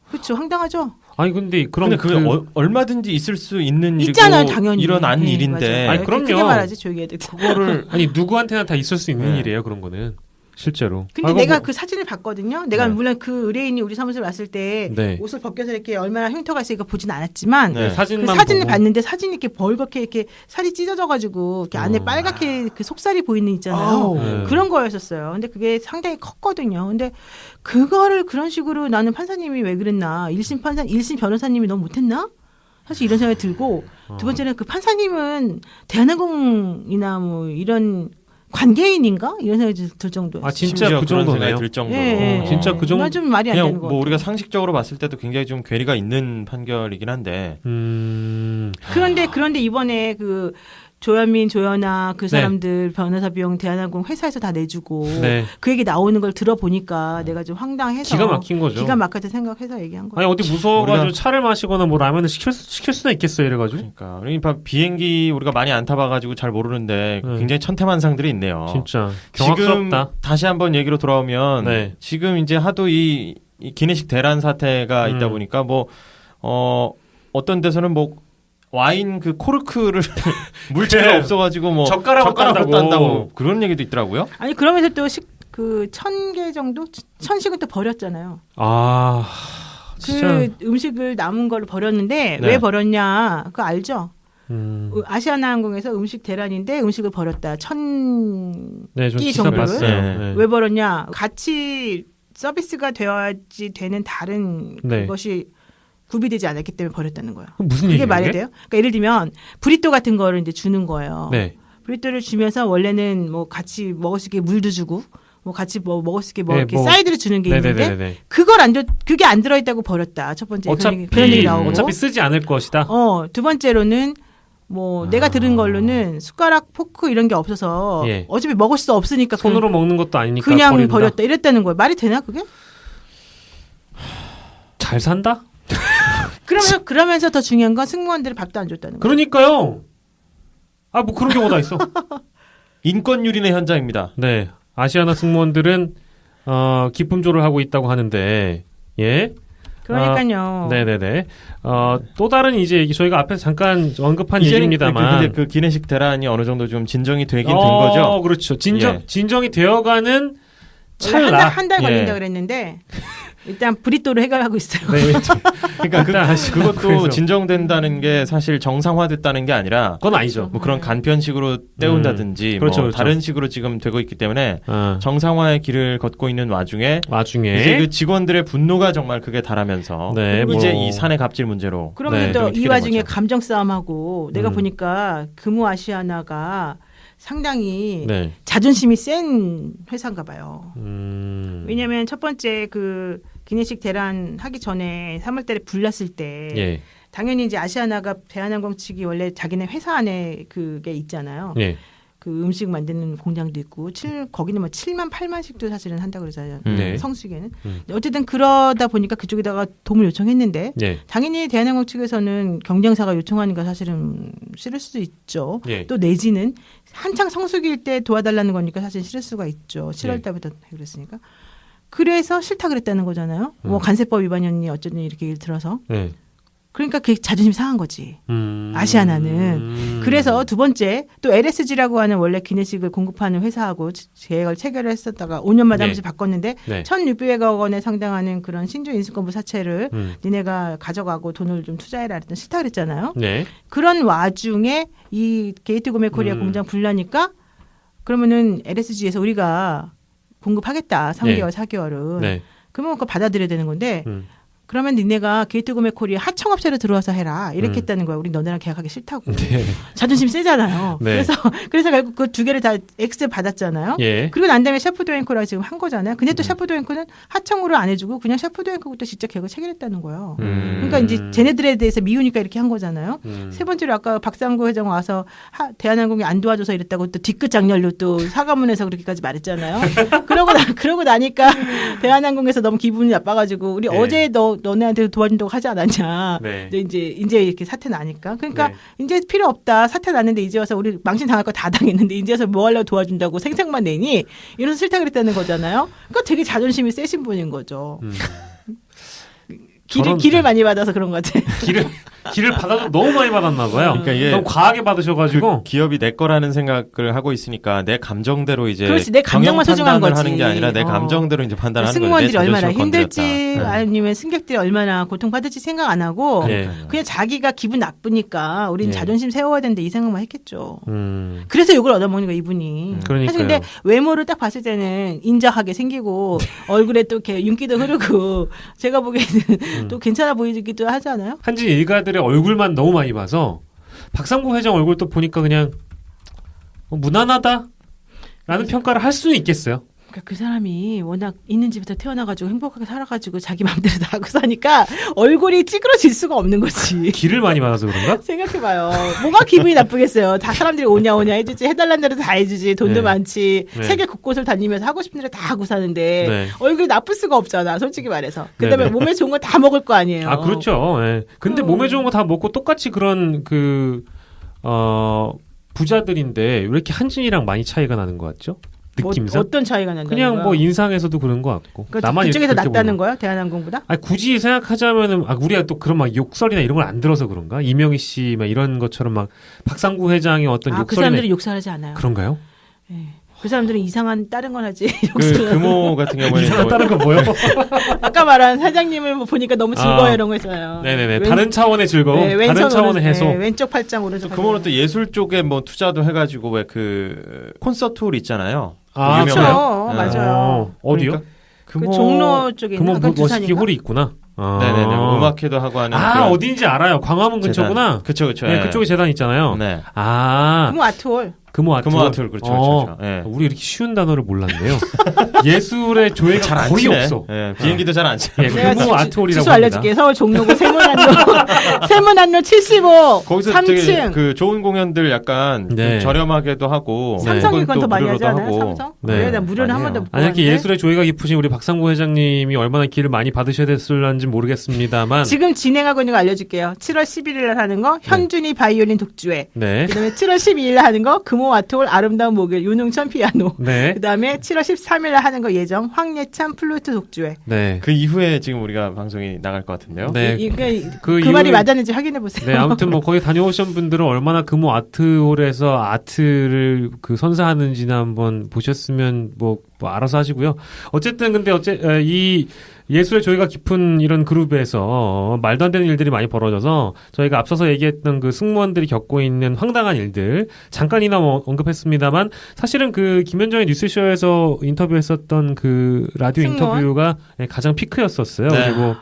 그렇죠. 황당하죠. 아니 근데 그게 얼마든지 있을 수 있는 일이고 있잖아요, 당연히. 일어난 일인데. 아니 그럼요. 그게 말하지 조용히 해야 돼. 그거를 누구한테나 다 있을 수 있는 일이에요 그런 거는. 실제로. 근데 내가 그 사진을 봤거든요. 내가 물론 그 의뢰인이 우리 사무실 왔을 때 옷을 벗겨서 이렇게 얼마나 흉터가 있으니까 보진 않았지만 그 사진을 봤는데 사진이 이렇게 벌겋게 이렇게 살이 찢어져가지고 이렇게 안에 빨갛게 그 속살이 보이는 있잖아요. 그런 거였었어요. 근데 그게 상당히 컸거든요. 근데 그거를 그런 식으로 나는 판사님이 왜 그랬나? 1심 변호사님이 너무 못했나? 사실 이런 생각이 들고 두 번째는 그 판사님은 대한항공이나 이런 관계인인가 이런 생각이 들 정도예요. 진짜 그 정도네요. 들 정도로. 진짜 그 정도. 좀 말이 안 되는 거 같아요. 우리가 상식적으로 봤을 때도 굉장히 좀 괴리가 있는 판결이긴 한데. 그런데 이번에 그 조현민, 조연아 그 사람들 변호사 비용 대한항공 회사에서 다 내주고 그 얘기 나오는 걸 들어보니까 내가 좀 황당해서 기가 막힌 거죠. 기가 막혀서 생각해서 얘기한 거예요. 아니 어디 무서워가지고 차를 마시거나 라면을 시킬 수나 있겠어요 이래가지고. 그러니까 비행기 우리가 많이 안 타봐가지고 잘 모르는데 굉장히 천태만상들이 있네요. 진짜 경악스럽다. 지금 다시 한번 얘기로 돌아오면 지금 이제 하도 이 기내식 대란 사태가 있다 보니까 어떤 데서는 와인 그 코르크를 물체가 없어가지고 젓가락으로 딴다고 그런 얘기도 있더라고요. 아니 그러면서 또 그 1000개 정도 1000식은 또 버렸잖아요. 진짜. 그 음식을 남은 걸 버렸는데 왜 버렸냐 그거 알죠? 아시아나항공에서 음식 대란인데 음식을 버렸다. 1000끼 정도를 왜 버렸냐? 같이 서비스가 되어야지 되는 다른 그것이 구비되지 않았기 때문에 버렸다는 거예요. 무슨 얘기예요? 그게 말이 돼요? 그러니까 예를 들면 브리또 같은 거를 이제 주는 거예요. 브리또를 주면서 원래는 뭐 같이 먹을 수 있게 물도 주고 뭐 같이 뭐 먹을 수 있게 뭐 이렇게 사이드를 주는 게 있는데 그걸 그게 안 들어있다고 버렸다. 첫 번째 그런 얘기 나오고 어차피 쓰지 않을 것이다. 두 번째로는 뭐 내가 들은 걸로는 숟가락, 포크 이런 게 없어서 어차피 먹을 수 없으니까 손으로 먹는 것도 아니니까 그냥 버렸다 이랬다는 거예요. 말이 되나 그게? 잘 산다? 그러면서 더 중요한 건 승무원들이 밥도 안 줬다는 거예요. 그러니까요. 아, 뭐 그런 경우가 있어. 인권 유린의 현장입니다. 네. 아시아나 승무원들은 기품조를 하고 있다고 하는데 그러니까요. 네네네. 또 다른 이제 저희가 앞에서 잠깐 언급한 얘기입니다만 그 기내식 대란이 어느 정도 좀 진정이 되긴 된 거죠. 그렇죠. 진정이 되어가는 찰나 한 달 걸린다 그랬는데 일단 브리또로 해결하고 있어요. 그러니까 그것도 진정된다는 게 사실 정상화됐다는 게 아니라 그건 아니죠. 뭐 그런 간편식으로 때운다든지 그렇죠. 다른 식으로 지금 되고 있기 때문에 정상화의 길을 걷고 있는 와중에 이제 그 직원들의 분노가 정말 그게 달하면서 이제 이 사내 갑질 문제로 그러면 또 이 와중에 감정 싸움하고 내가 보니까 금호 아시아나가 상당히 자존심이 센 회사인가 봐요. 왜냐하면 첫 번째 그 기내식 대란 하기 전에 3월달에 불났을 때 당연히 이제 아시아나가 대한항공 측이 원래 자기네 회사 안에 그게 있잖아요. 그 음식 만드는 공장도 있고 거기는 뭐 7만 8만씩도 사실은 한다고 그러잖아요. 성수기에는. 어쨌든 그러다 보니까 그쪽에다가 도움을 요청했는데 당연히 대한항공 측에서는 경쟁사가 요청하니까 사실은 싫을 수도 있죠. 또 내지는 한창 성수기일 때 도와달라는 거니까 사실 싫을 수가 있죠. 7월 달부터 그랬으니까. 그래서 싫다 그랬다는 거잖아요. 뭐 간세법 위반이었니 어쩌니 이렇게 얘기를 들어서. 그러니까 그게 자존심이 상한 거지. 아시아나는. 그래서 두 번째 또 LSG라고 하는 원래 기내식을 공급하는 회사하고 계약을 체결을 했었다가 5년마다 한 번씩 바꿨는데 1,600억 원에 상당하는 그런 신주 인수권부 사채를 니네가 가져가고 돈을 좀 투자해라 했더니 싫다 그랬잖아요. 그런 와중에 이 게이트 구매 코리아 공장 불나니까 그러면은 LSG에서 우리가 공급하겠다. 3개월, 4개월은. 그러면 그거 받아들여야 되는 건데 그러면 니네가 게이트 구매 코리아 하청업체로 들어와서 해라. 이렇게 했다는 거야. 우리 너네랑 계약하기 싫다고. 자존심 세잖아요. 그래서 결국 그 두 개를 다 X에 받았잖아요. 그리고 난 다음에 샤프도앵커라고 지금 한 거잖아요. 근데 또 샤프도앵커는 하청으로 안 해주고 그냥 샤프도앵커부터 직접 계약을 체결했다는 거예요. 그러니까 이제 쟤네들에 대해서 미우니까 이렇게 한 거잖아요. 세 번째로 아까 박상구 회장 와서 대한항공이 안 도와줘서 이랬다고 또 뒤끝 장렬로 또 사과문에서 그렇게까지 말했잖아요. 그러고 나니까 대한항공에서 너무 기분이 나빠가지고 우리 어제 너네한테 도와준다고 하지 않았냐. 이제 이렇게 사태 나니까. 그러니까 이제 필요 없다. 사태 났는데 이제 와서 우리 망신 당할 거 다 당했는데 이제 와서 뭐 하려고 도와준다고 생색만 내니 이래서 싫다 그랬다는 거잖아요. 그러니까 되게 자존심이 세신 분인 거죠. 길을 많이 받아서 그런 것 같아. 길을 받아도 너무 많이 받았나 봐요. 그러니까 너무 과하게 받으셔가지고 기업이 내 거라는 생각을 하고 있으니까 내 감정대로 이제 그렇지, 내 감정만 소중한 거지. 하는 게 아니라 내 감정대로 이제 판단하는 거예요. 승무원들이 얼마나 힘들지 아니면 승객들이 얼마나 고통받을지 생각 안 하고 그냥 자기가 기분 나쁘니까 우리는 자존심 세워야 되는데 이 생각만 했겠죠. 그래서 욕을 얻어먹는 거야 이분이. 사실 근데 외모를 딱 봤을 때는 인자하게 생기고 얼굴에 또 이렇게 윤기도 흐르고 제가 보기에는 또 괜찮아 보이기도 하잖아요. 한진 일가들의 얼굴만 너무 많이 봐서 박상구 회장 얼굴 또 보니까 그냥 무난하다 라는 평가를 할 수는 있겠어요. 그러니까 그 사람이 워낙 있는 집에서 태어나가지고 행복하게 살아가지고 자기 마음대로 다 하고 사니까 얼굴이 찌그러질 수가 없는 거지. 기를 많이 받아서 그런가? 생각해봐요. 뭐가 기분이 나쁘겠어요. 다 사람들이 오냐 해주지. 해달라는 대로 다 해주지. 돈도 많지. 세계 곳곳을 다니면서 하고 싶은 대로 다 하고 사는데 얼굴이 나쁠 수가 없잖아. 솔직히 말해서. 그다음에 몸에 좋은 거 다 먹을 거 아니에요. 아 그렇죠. 근데 몸에 좋은 거 다 먹고 똑같이 그런 부자들인데 왜 이렇게 한진이랑 많이 차이가 나는 것 같죠? 느낌상? 어떤 차이가 난다는 그냥 거야? 뭐 인상에서도 그런 것 같고. 그러니까 그쪽에서 낫다는 거야? 대한항공보다? 아니, 굳이 생각하자면은 우리가 또 그런 막 욕설이나 이런 걸 안 들어서 그런가? 이명희 씨 막 이런 것처럼 막 박상구 회장의 어떤 욕설이나 그 사람들이 욕설하지 않아요. 그런가요? 네. 그 사람들은 이상한 다른 건 하지. 금호 같은 경우에는 이상한 다른 건 뭐요? 아까 말한 사장님을 보니까 너무 즐거워요 이런 거 있잖아요. 네네네. 다른 차원의 즐거움, 다른 차원의 해소. 왼쪽 팔짱 오른쪽 팔짱. 금호는 또 예술 쪽에 뭐 투자도 해가지고 왜 그 콘서트 홀 있잖아요. 그렇죠. 맞아요. 어디요? 그러니까 그 종로 쪽에 있는 머시기 홀이 있구나. 네네네. 음악회도 하고 하는. 어딘지 알아요. 광화문 근처구나. 그쵸. 네, 그쪽에 재단 있잖아요. 네. 금호 아트홀. 금호 아트홀. 그렇죠. 네. 우리 이렇게 쉬운 단어를 몰랐네요. 예술의 조예가 거의 없어. 네, 비행기도 잘 안 쳐. 금호 아트홀이라고 지수 알려줄게. 서울 종로구 세문안로 75. 거기서 3층. 그 좋은 공연들 약간 좀 저렴하게도 하고. 삼성이 그건 더 많이 하지 않아요? 삼성? 네. 나 무료는 한 번도 못 아니, 이렇게 예술의 조예가 깊으신 우리 박상구 회장님이 얼마나 기를 많이 받으셔야 됐을런지 모르겠습니다만. 지금 진행하고 있는 거 알려줄게요. 7월 11일 날 하는 거 현준이 바이올린 독주회. 네. 그다음에 7월 12일 날 하는 거 금호 아트홀 아름다운 목요일 윤웅천 피아노. 네. 그다음에 7월 13일 날 하는 거 예정 황예찬 플루트 독주회. 네. 그 이후에 지금 우리가 방송이 나갈 것 같은데요. 네. 그 말이 맞았는지 확인해 보세요. 네. 아무튼 뭐 거기 다녀오신 분들은 얼마나 금호 아트홀에서 아트를 그 선사하는지나 한번 보셨으면 뭐 알아서 하시고요. 어쨌든 근데 이 예술의 조예가 깊은 이런 그룹에서 말도 안 되는 일들이 많이 벌어져서 저희가 앞서서 얘기했던 그 승무원들이 겪고 있는 황당한 일들 잠깐이나 언급했습니다만 사실은 그 김현정의 뉴스쇼에서 인터뷰했었던 그 라디오 승무원? 인터뷰가 가장 피크였었어요. 네. 그리고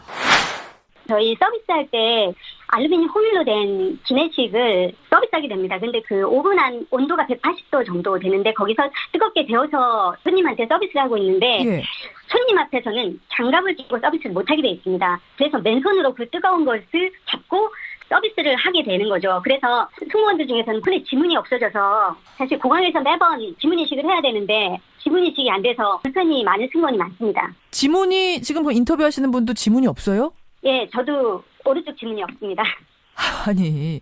저희 서비스할 때 알루미늄 호일로 된 기내식을 서비스하게 됩니다. 근데 그 오븐 안 온도가 180도 정도 되는데 거기서 뜨겁게 데워서 손님한테 서비스를 하고 있는데 손님 앞에서는 장갑을 끼고 서비스를 못하게 돼 있습니다. 그래서 맨손으로 그 뜨거운 것을 잡고 서비스를 하게 되는 거죠. 그래서 승무원들 중에서는 손에 지문이 없어져서 사실 공항에서 매번 지문인식을 해야 되는데 지문인식이 안 돼서 불편이 많은 승무원이 많습니다. 지문이 지금 그 인터뷰하시는 분도 지문이 없어요? 예, 저도 오른쪽 지문이 없습니다. 아니,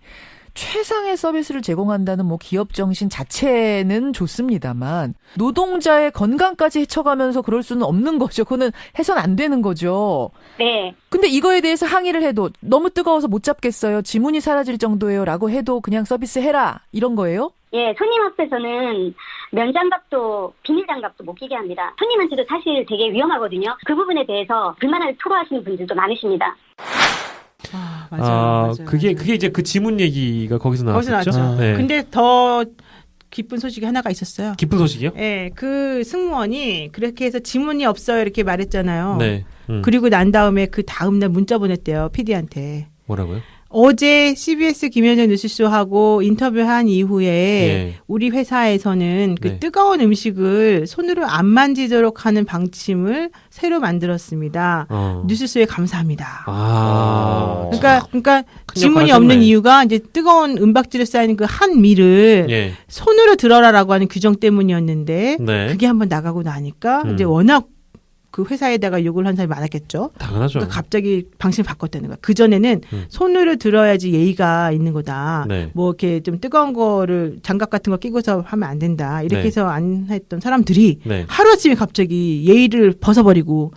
최상의 서비스를 제공한다는 뭐 기업 정신 자체는 좋습니다만 노동자의 건강까지 해쳐가면서 그럴 수는 없는 거죠. 그거는 해선 안 되는 거죠. 네. 근데 이거에 대해서 항의를 해도 너무 뜨거워서 못 잡겠어요. 지문이 사라질 정도예요. 라고 해도 그냥 서비스 해라. 이런 거예요? 예, 손님 앞에서는 면장갑도 비닐장갑도 못 끼게 합니다. 손님한테도 사실 되게 위험하거든요. 그 부분에 대해서 불만을 토로하시는 분들도 많으십니다. 맞아요. 그게 이제 그 지문 얘기가 거기서 나왔죠. 네. 근데 더 기쁜 소식이 하나가 있었어요. 기쁜 소식이요? 네, 그 승무원이 그렇게 해서 지문이 없어요 이렇게 말했잖아요. 네. 그리고 난 다음에 그 다음 날 문자 보냈대요. PD한테. 뭐라고요? 어제 CBS 김현정 뉴스쇼하고 인터뷰한 이후에 우리 회사에서는 그 뜨거운 음식을 손으로 안 만지도록 하는 방침을 새로 만들었습니다. 뉴스쇼에 감사합니다. 그러니까 지문이 없는 이유가 이제 뜨거운 은박지로 쌓이는 그 한 밀을 손으로 들어라라고 하는 규정 때문이었는데 그게 한번 나가고 나니까 이제 워낙 그 회사에다가 욕을 한 사람이 많았겠죠. 당연하죠. 그러니까 갑자기 방침을 바꿨다는 거야. 그전에는 손으로 들어야지 예의가 있는 거다. 뭐 이렇게 좀 뜨거운 거를 장갑 같은 거 끼고서 하면 안 된다. 이렇게 해서 안 했던 사람들이 하루아침에 갑자기 예의를 벗어버리고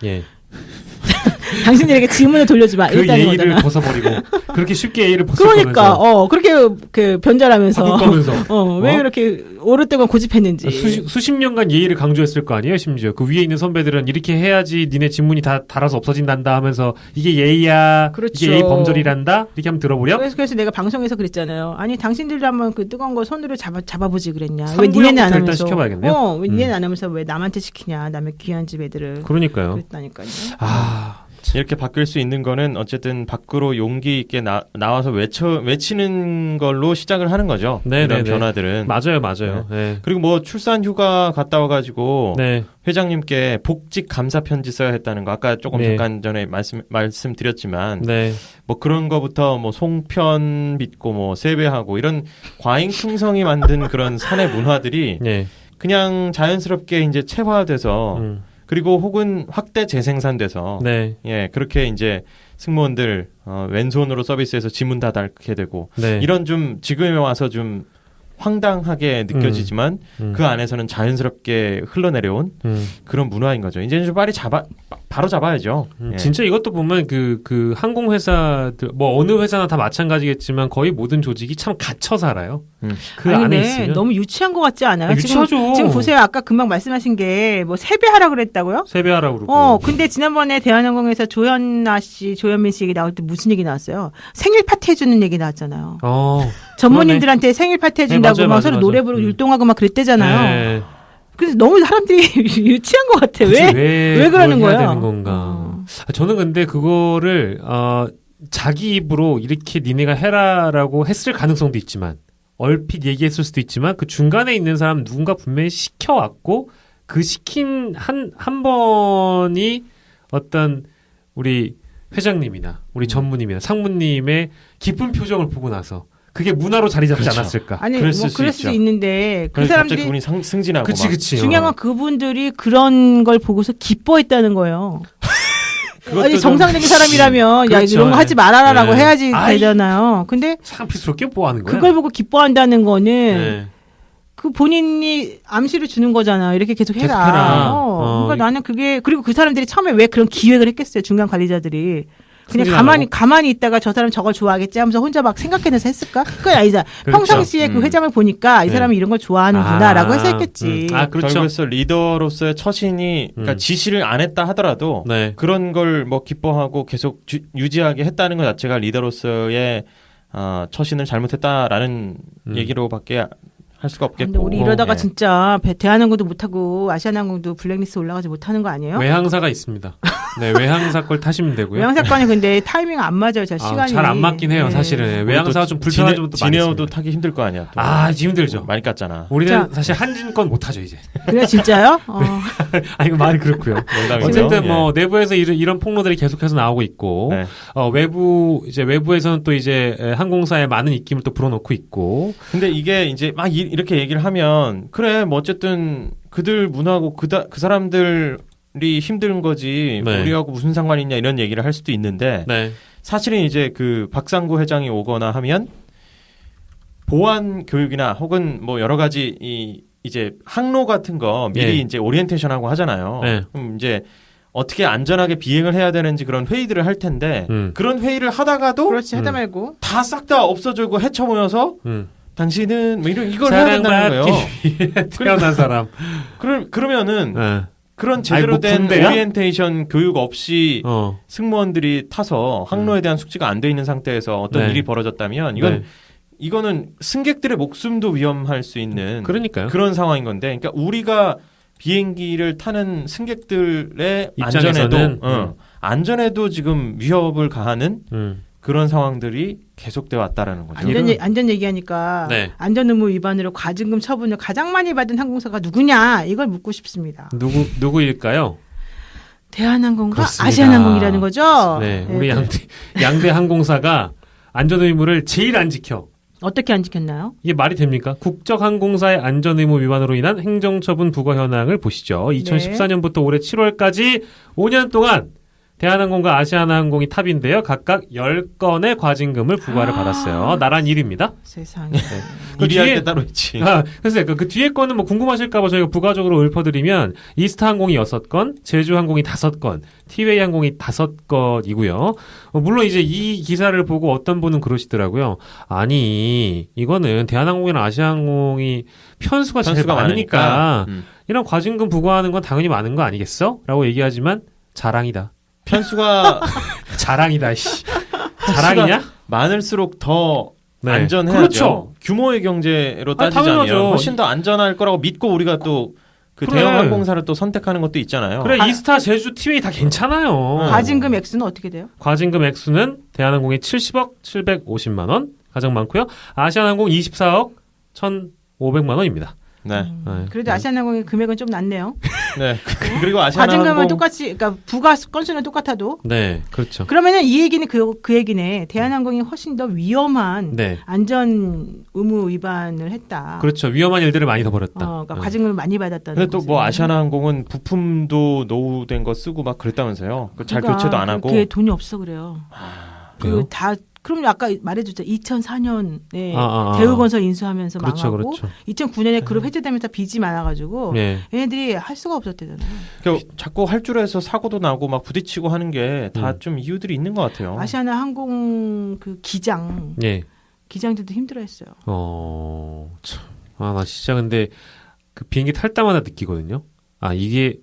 당신들에게 질문을 돌려지 마. 그 예의를 거잖아. 벗어버리고 그렇게 쉽게 예의를 벗어버리면서 그러니까 그렇게 그 변절하면서 바꿔면서 왜 그렇게 오랫동안 고집했는지 수십 년간 예의를 강조했을 거 아니에요. 심지어 그 위에 있는 선배들은 이렇게 해야지 니네 지문이 다 달아서 없어진단다 하면서 이게 예의야. 그렇죠. 이게 예의 범절이란다. 이렇게 하면 들어버려. 그래서 내가 방송에서 그랬잖아요. 아니 당신들도 한번 그 뜨거운 거 손으로 잡아보지 그랬냐. 왜 니네는 안 하면서 시켜봐야겠네요. 왜 니네는 안 하면서 왜 남한테 시키냐. 남의 귀한 집 애들을. 그러니까요. 그랬다니까요. 이렇게 바뀔 수 있는 거는 어쨌든 밖으로 용기 있게 나와서 외치는 걸로 시작을 하는 거죠. 이런 변화들은. 맞아요. 그리고 뭐 출산 휴가 갔다 와가지고 회장님께 복직 감사 편지 써야 했다는 거 아까 조금 잠깐 전에 말씀드렸지만 뭐 그런 거부터 뭐 송편 빚고 뭐 세배하고 이런 과잉충성이 만든 그런 사내 문화들이 그냥 자연스럽게 이제 체화돼서 그리고 혹은 확대 재생산돼서 그렇게 이제 승무원들 왼손으로 서비스해서 지문 다 닳게 되고 이런 좀 지금에 와서 좀 황당하게 느껴지지만 그 안에서는 자연스럽게 흘러내려온 그런 문화인 거죠. 이제는 좀 바로 잡아야죠. 진짜 이것도 보면 그 항공회사들 뭐 어느 회사나 다 마찬가지겠지만 거의 모든 조직이 참 갇혀 살아요. 그 안에 있으면 너무 유치한 것 같지 않아요? 유치하죠. 지금 보세요. 아까 금방 말씀하신 게 뭐 세배하라고 그랬다고요? 세배하라고 그러고. 근데 지난번에 대한항공에서 조현민 씨 얘기 나올 때 무슨 얘기 나왔어요? 생일 파티 해주는 얘기 나왔잖아요. 전문인들한테 생일 파티 해준다고 막 서로 노래 부르고 율동하고 막 그랬대잖아요. 그래서 너무 사람들이 유치한 것 같아. 왜 그러는 거야? 되는 건가? 저는 근데 그거를 자기 입으로 이렇게 니네가 해라라고 했을 가능성도 있지만 얼핏 얘기했을 수도 있지만 그 중간에 있는 사람 누군가 분명히 시켜왔고 그 시킨 한 번이 어떤 우리 회장님이나 우리 전무님이나 상무님의 기쁜 표정을 보고 나서 그게 문화로 자리 잡지 그렇죠. 않았을까? 아니 그럴 수 있는데 그 사람들이 갑자기 그분이 승진하고 그치. 중요한 건 그분들이 그런 걸 보고서 기뻐했다는 거예요. 아니 정상적인 사람이라면 그렇죠. 야 이런 거 하지 말아라라고 해야지 되잖아요. 근데 창피스럽게 뭐 하는 거야? 그걸 보고 기뻐한다는 거는 그 본인이 암시를 주는 거잖아요. 이렇게 계속 해라. 그러니까 나는 그게 그리고 그 사람들이 처음에 왜 그런 기획을 했겠어요. 중간 관리자들이. 그냥 가만히 있다가 저 사람 저걸 좋아하겠지 하면서 혼자 막 생각해내서 했을까? 그건 아니잖아. 그렇죠. 평상시에 그 회장을 보니까 이 사람이 이런 걸 좋아하는구나라고 해서 했겠지. 그렇죠. 그래서 리더로서의 처신이 그러니까 지시를 안 했다 하더라도 그런 걸 뭐 기뻐하고 계속 유지하게 했다는 것 자체가 리더로서의 처신을 잘못했다라는 얘기로밖에 할 수가 없겠고. 근데 우리 이러다가 진짜 대한항공도 못하고 아시아나항공도 블랙리스트 올라가지 못하는 거 아니에요? 외항사가 있습니다. 네, 외항사 걸 타시면 되고요. 외항사권이 근데 타이밍 안 맞아요. 잘 시간이. 잘 안 맞긴 해요, 사실은. 외항사가 좀 불편한 점도 많이 있습니다. 지네어도 타기 힘들 거 아니야. 또. 힘들죠. 많이 깠잖아. 우리는 사실 한진권 못 타죠, 이제. 그래 진짜요? 이거 말이 그렇고요. 어쨌든 뭐 내부에서 이런 폭로들이 계속해서 나오고 있고 외부에서는 또 이제 항공사의 많은 입김을 또 불어넣고 있고. 근데 이게 이제 막 이렇게 얘기를 하면 그래 뭐 어쨌든 그들 문화고 그 사람들이 힘든 거지 우리하고 무슨 상관이 있냐 이런 얘기를 할 수도 있는데 사실은 이제 그 박상구 회장이 오거나 하면 보안 교육이나 혹은 뭐 여러 가지 이제 항로 같은 거 미리 이제 오리엔테이션하고 하잖아요. 그럼 이제 어떻게 안전하게 비행을 해야 되는지 그런 회의들을 할 텐데 그런 회의를 하다가도 그렇지 하다 말고 다 싹 다 없어지고 헤쳐 모여서 당신은 뭐 이걸 해야 된다는 거예요. 태어난 사람. 그러면은 그런 제대로 된 오리엔테이션 교육 없이 승무원들이 타서 항로에 대한 숙지가 안 돼 있는 상태에서 어떤 일이 벌어졌다면 이거는 승객들의 목숨도 위험할 수 있는 그런 상황인 건데, 그러니까 우리가 비행기를 타는 승객들의 안전에도 지금 위협을 가하는 그런 상황들이 계속돼 왔다라는 거죠. 안전 얘기하니까 안전 의무 위반으로 과징금 처분을 가장 많이 받은 항공사가 누구냐 이걸 묻고 싶습니다. 누구일까요? 대한항공과 아시아나항공이라는 거죠. 네, 우리 양대 항공사가 안전 의무를 제일 안 지켜. 어떻게 안 지켰나요? 이게 말이 됩니까? 국적항공사의 안전의무 위반으로 인한 행정처분 부과 현황을 보시죠. 2014년부터 올해 7월까지 5년 동안 대한항공과 아시아나항공이 탑인데요. 각각 10건의 과징금을 부과를 받았어요. 나란 1위입니다. 세상에. 그 뒤에 때 따로 있지. 그래서 그 뒤에 거는 뭐 궁금하실까봐 저희가 부가적으로 읊어드리면 이스타항공이 6건, 제주항공이 5건, 티웨이 항공이 5건이고요. 물론 이제 이 기사를 보고 어떤 분은 그러시더라고요. 아니 이거는 대한항공이나 아시아항공이 편수가 제일 많으니까 이런 과징금 부과하는 건 당연히 많은 거 아니겠어? 라고 얘기하지만 자랑이다. 편수가 자랑이다. 씨. 자랑이냐? 많을수록 더 안전해야죠. 그렇죠. 규모의 경제로 따지자면 훨씬 더 안전할 거라고 믿고 우리가 또 그 대형 항공사를 또 선택하는 것도 있잖아요. 그래 이스타, 제주, 티웨이 다 괜찮아요. 과징금 액수는 어떻게 돼요? 과징금 액수는 대한항공이 70억 750만 원 가장 많고요. 아시아나항공 24억 1,500만 원입니다. 그래도 아시아나항공의 금액은 좀 낮네요. 네. 그리고 아시아나항공 과징금은 똑같이, 그러니까 부가 건수는 똑같아도. 네, 그렇죠. 그러면은 이 얘기는 그 얘기네. 대한항공이 훨씬 더 위험한 안전 의무 위반을 했다. 그렇죠. 위험한 일들을 많이 더 벌였다. 그러니까 과징금을 많이 받았다는. 근데 또 뭐 아시아나항공은 부품도 노후된 거 쓰고 막 그랬다면서요. 잘 교체도 안 하고. 그게 돈이 없어 그래요. 그래요? 그럼 아까 말해줬죠. 2004년에 대우건설 인수하면서 망하고 2009년에 그룹 해체되면서 빚이 많아가지고 얘네들이 할 수가 없었대잖아요. 그러니까 자꾸 할 줄 해서 사고도 나고 막 부딪히고 하는 게 다 좀 이유들이 있는 것 같아요. 아시아나 항공 그 기장들도 힘들어했어요. 참. 나 진짜 근데 그 비행기 탈 때마다 느끼거든요. 이게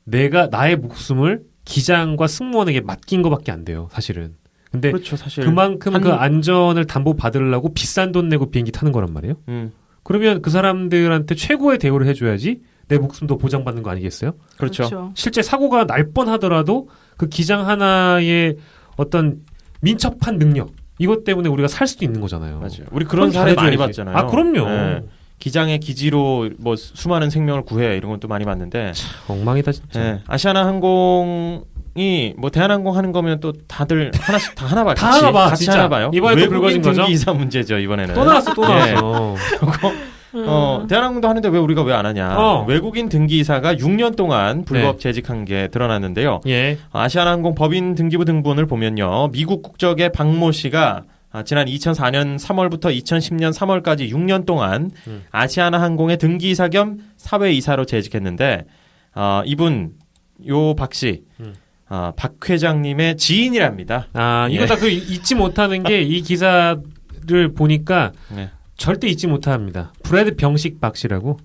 나의 목숨을 기장과 승무원에게 맡긴 것밖에 안 돼요. 사실은. 근데 그렇죠, 사실 그만큼 그 안전을 담보 받으려고 비싼 돈 내고 비행기 타는 거란 말이에요. 그러면 그 사람들한테 최고의 대우를 해줘야지 내 목숨도 보장받는 거 아니겠어요? 그렇죠. 실제 사고가 날 뻔하더라도 그 기장 하나의 어떤 민첩한 능력 이것 때문에 우리가 살 수도 있는 거잖아요. 맞아요. 우리 그런 사례 많이 봤잖아요. 아, 그럼요. 네. 기장의 기지로 뭐 수많은 생명을 구해 이런 건 또 많이 봤는데 엉망이다 진짜. 네. 아시아나 항공이 뭐 대한항공 하는 거면 또 다들 하나씩 다 하나 봐요. 다 하나 봐. 같이 진짜. 하나 봐요. 이번에 또 불거진 거죠. 등기 이사 문제죠 이번에는. 또 나왔어. 대한항공도 하는데 왜 우리가 왜 안 하냐. 외국인 등기이사가 6년 동안 불법 재직한 게 드러났는데요. 예. 아시아나항공 법인 등기부 등본을 보면요. 미국 국적의 박모 씨가 지난 2004년 3월부터 2010년 3월까지 6년 동안 아시아나항공의 등기이사 겸 사회이사로 재직했는데 이분 요 박 씨 박 회장님의 지인이랍니다. 이거 다 잊지 못하는 게 이 기사를 보니까 절대 잊지 못합니다. 브래드 병식 박 씨라고.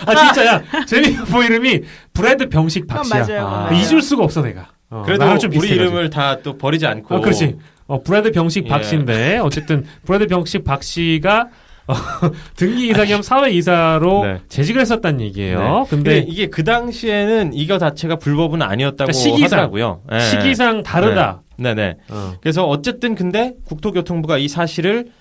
진짜야. 제니퍼 이름이 브래드 병식 박 씨야. 맞아요. 잊을 수가 없어 내가. 그래도 좀 우리 이름을 다 또 버리지 않고. 그렇지. 브래드 병식 박 씨인데 어쨌든 브래드 병식 박 씨가 등기이사 겸 사회이사로 재직을 했었다는 얘기예요. 근데 이게 그 당시에는 이거 자체가 불법은 아니었다고 하더라고요. 시기상 다르다. 네네. 그래서 어쨌든 근데 국토교통부가 이 사실을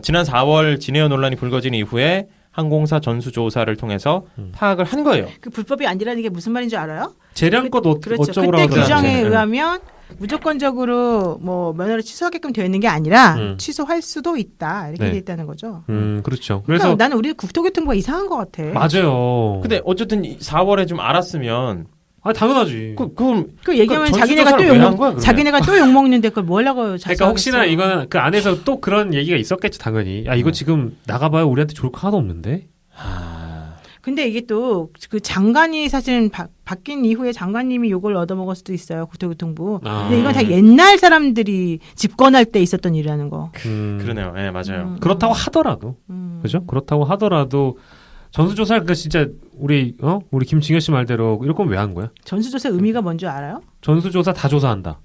지난 4월 진에어 논란이 불거진 이후에 항공사 전수조사를 통해서 파악을 한 거예요. 그 불법이 아니라는 게 무슨 말인지 알아요? 재량껏 그렇죠. 어쩌고라고 그때 규정에 의하면 무조건적으로 뭐 면허를 취소하게끔 되어 있는 게 아니라 취소할 수도 있다 이렇게 돼 있다는 거죠. 그렇죠. 그래서 나는 우리 국토교통부가 이상한 것 같아. 맞아요. 근데 어쨌든 4월에 좀 알았으면. 당연하지. 그 얘기하면 자기네가 또 욕 먹는데 그걸 뭐라고 자수하겠어. 그러니까 혹시나 이거는 그 안에서 또 그런 얘기가 있었겠지 당연히. 이거 지금 나가봐요 우리한테 좋을 거 하나도 없는데. 근데 이게 또 그 장관이 사실은 바뀐 이후에 장관님이 욕을 얻어먹을 수도 있어요 국토교통부. 근데 이건 다 옛날 사람들이 집권할 때 있었던 일이라는 거. 그러네요. 네 맞아요. 그렇다고 하더라도 그죠? 그렇다고 하더라도 전수조사 그러니까 진짜 우리 김진경 씨 말대로 이럴 거면 왜 한 거야? 전수조사 의미가 뭔지 알아요? 전수조사 다 조사한다.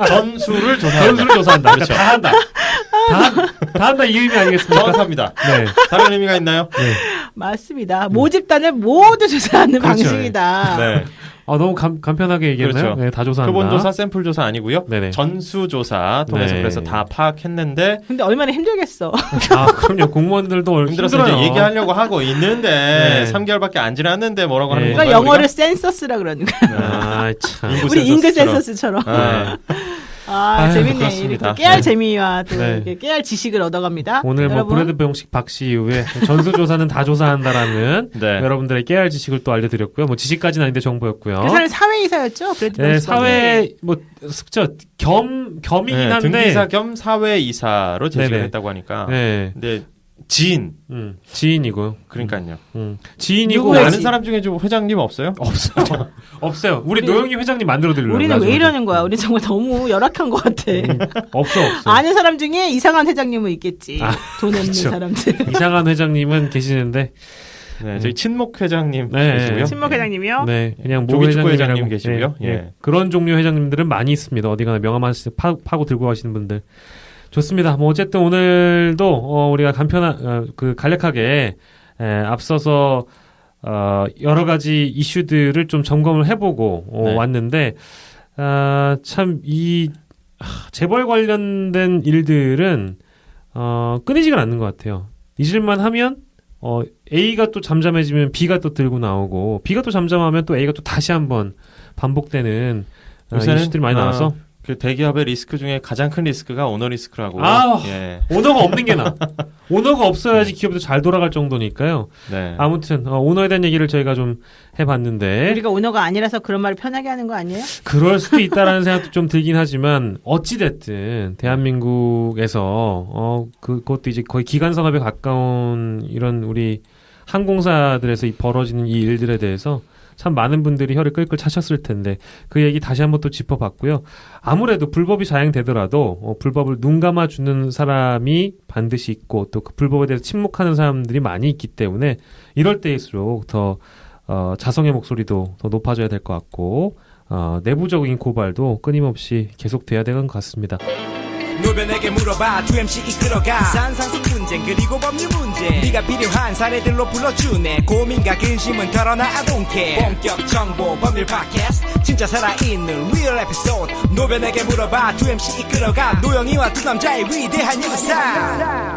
전수를 조사한다. 그러니까 다 한다. 다 한다 이 의미 아니겠습니까? 정확합니다. 네. 다른 의미가 있나요? 네. 맞습니다. 모집단을 모두 조사하는 방식이다. 네. 너무 간편하게 얘기했나요? 그렇죠. 네, 다 조사한다. 표본조사, 샘플조사 아니고요. 네네. 전수조사 통해서 그래서 다 파악했는데. 근데 얼마나 힘들겠어. 그럼요. 공무원들도 힘들어서 이제 얘기하려고 하고 있는데 3개월밖에 안 지났는데 뭐라고 하는 건가요? 영어를 센서스라 그러는 거야. 참. 우리 잉글 센서스처럼. 재밌네. 그렇습니다. 깨알 재미와 또 깨알 지식을 얻어갑니다. 오늘 브래드 병식 박 씨 이후에 전수조사는 다 조사한다라는 여러분들의 깨알 지식을 또 알려드렸고요. 지식까지는 아닌데 정보였고요. 그 사람 사회이사였죠? 브래드 사회 겸이긴 한데 등기이사 겸 사회이사로 재직을 했다고 하니까. 근데 지인이고요. 그러니까요. 지인이고 아는 사람 중에 좀 회장님 없어요? 없어요. 우리 노영희 회장님 만들어드리려고. 우리는 왜 이러는 거야? 우리 정말 너무 열악한 것 같아. 없어. 아는 사람 중에 이상한 회장님은 있겠지. 돈 없는 사람들. 이상한 회장님은 계시는데. 저희 친목 회장님 계시고요. 친목 회장님이요? 네, 그냥 조기축구 회장님 계시고요. 그런 종류 회장님들은 많이 있습니다. 어디 가나 명함 하나씩 파고 들고 가시는 분들. 좋습니다. 어쨌든 오늘도 우리가 간략하게 앞서서 여러 가지 이슈들을 좀 점검을 해보고 왔는데 참 이 재벌 관련된 일들은 끊이지가 않는 것 같아요. 잊을만 하면 A가 또 잠잠해지면 B가 또 들고 나오고 B가 또 잠잠하면 또 A가 또 다시 한번 반복되는 이슈들이 많이 나와서 그 대기업의 리스크 중에 가장 큰 리스크가 오너 리스크라고. 오너가 없는 게 나. 오너가 없어야지 기업도 잘 돌아갈 정도니까요. 아무튼 오너에 대한 얘기를 저희가 좀 해봤는데 우리가 오너가 아니라서 그런 말을 편하게 하는 거 아니에요? 그럴 수도 있다라는 생각도 좀 들긴 하지만 어찌 됐든 대한민국에서 그것도 이제 거의 기간 산업에 가까운 이런 우리 항공사들에서 벌어지는 이 일들에 대해서 참 많은 분들이 혀를 끌끌 차셨을 텐데 그 얘기 다시 한번 또 짚어봤고요. 아무래도 불법이 자행되더라도 불법을 눈 감아주는 사람이 반드시 있고 또 그 불법에 대해서 침묵하는 사람들이 많이 있기 때문에 이럴 때일수록 더 자성의 목소리도 더 높아져야 될 것 같고 내부적인 고발도 끊임없이 계속돼야 되는 것 같습니다. 노변에게 물어봐 2MC 이끌어가 산상속 분쟁 그리고 법률 문제 네가 필요한 사례들로 불러주네 고민과 근심은 털어놔 I don't care 본격 정보 법률 팟캐스트 진짜 살아있는 real episode 노변에게 물어봐 2MC 이끌어가 노영이와 두 남자의 위대한 유사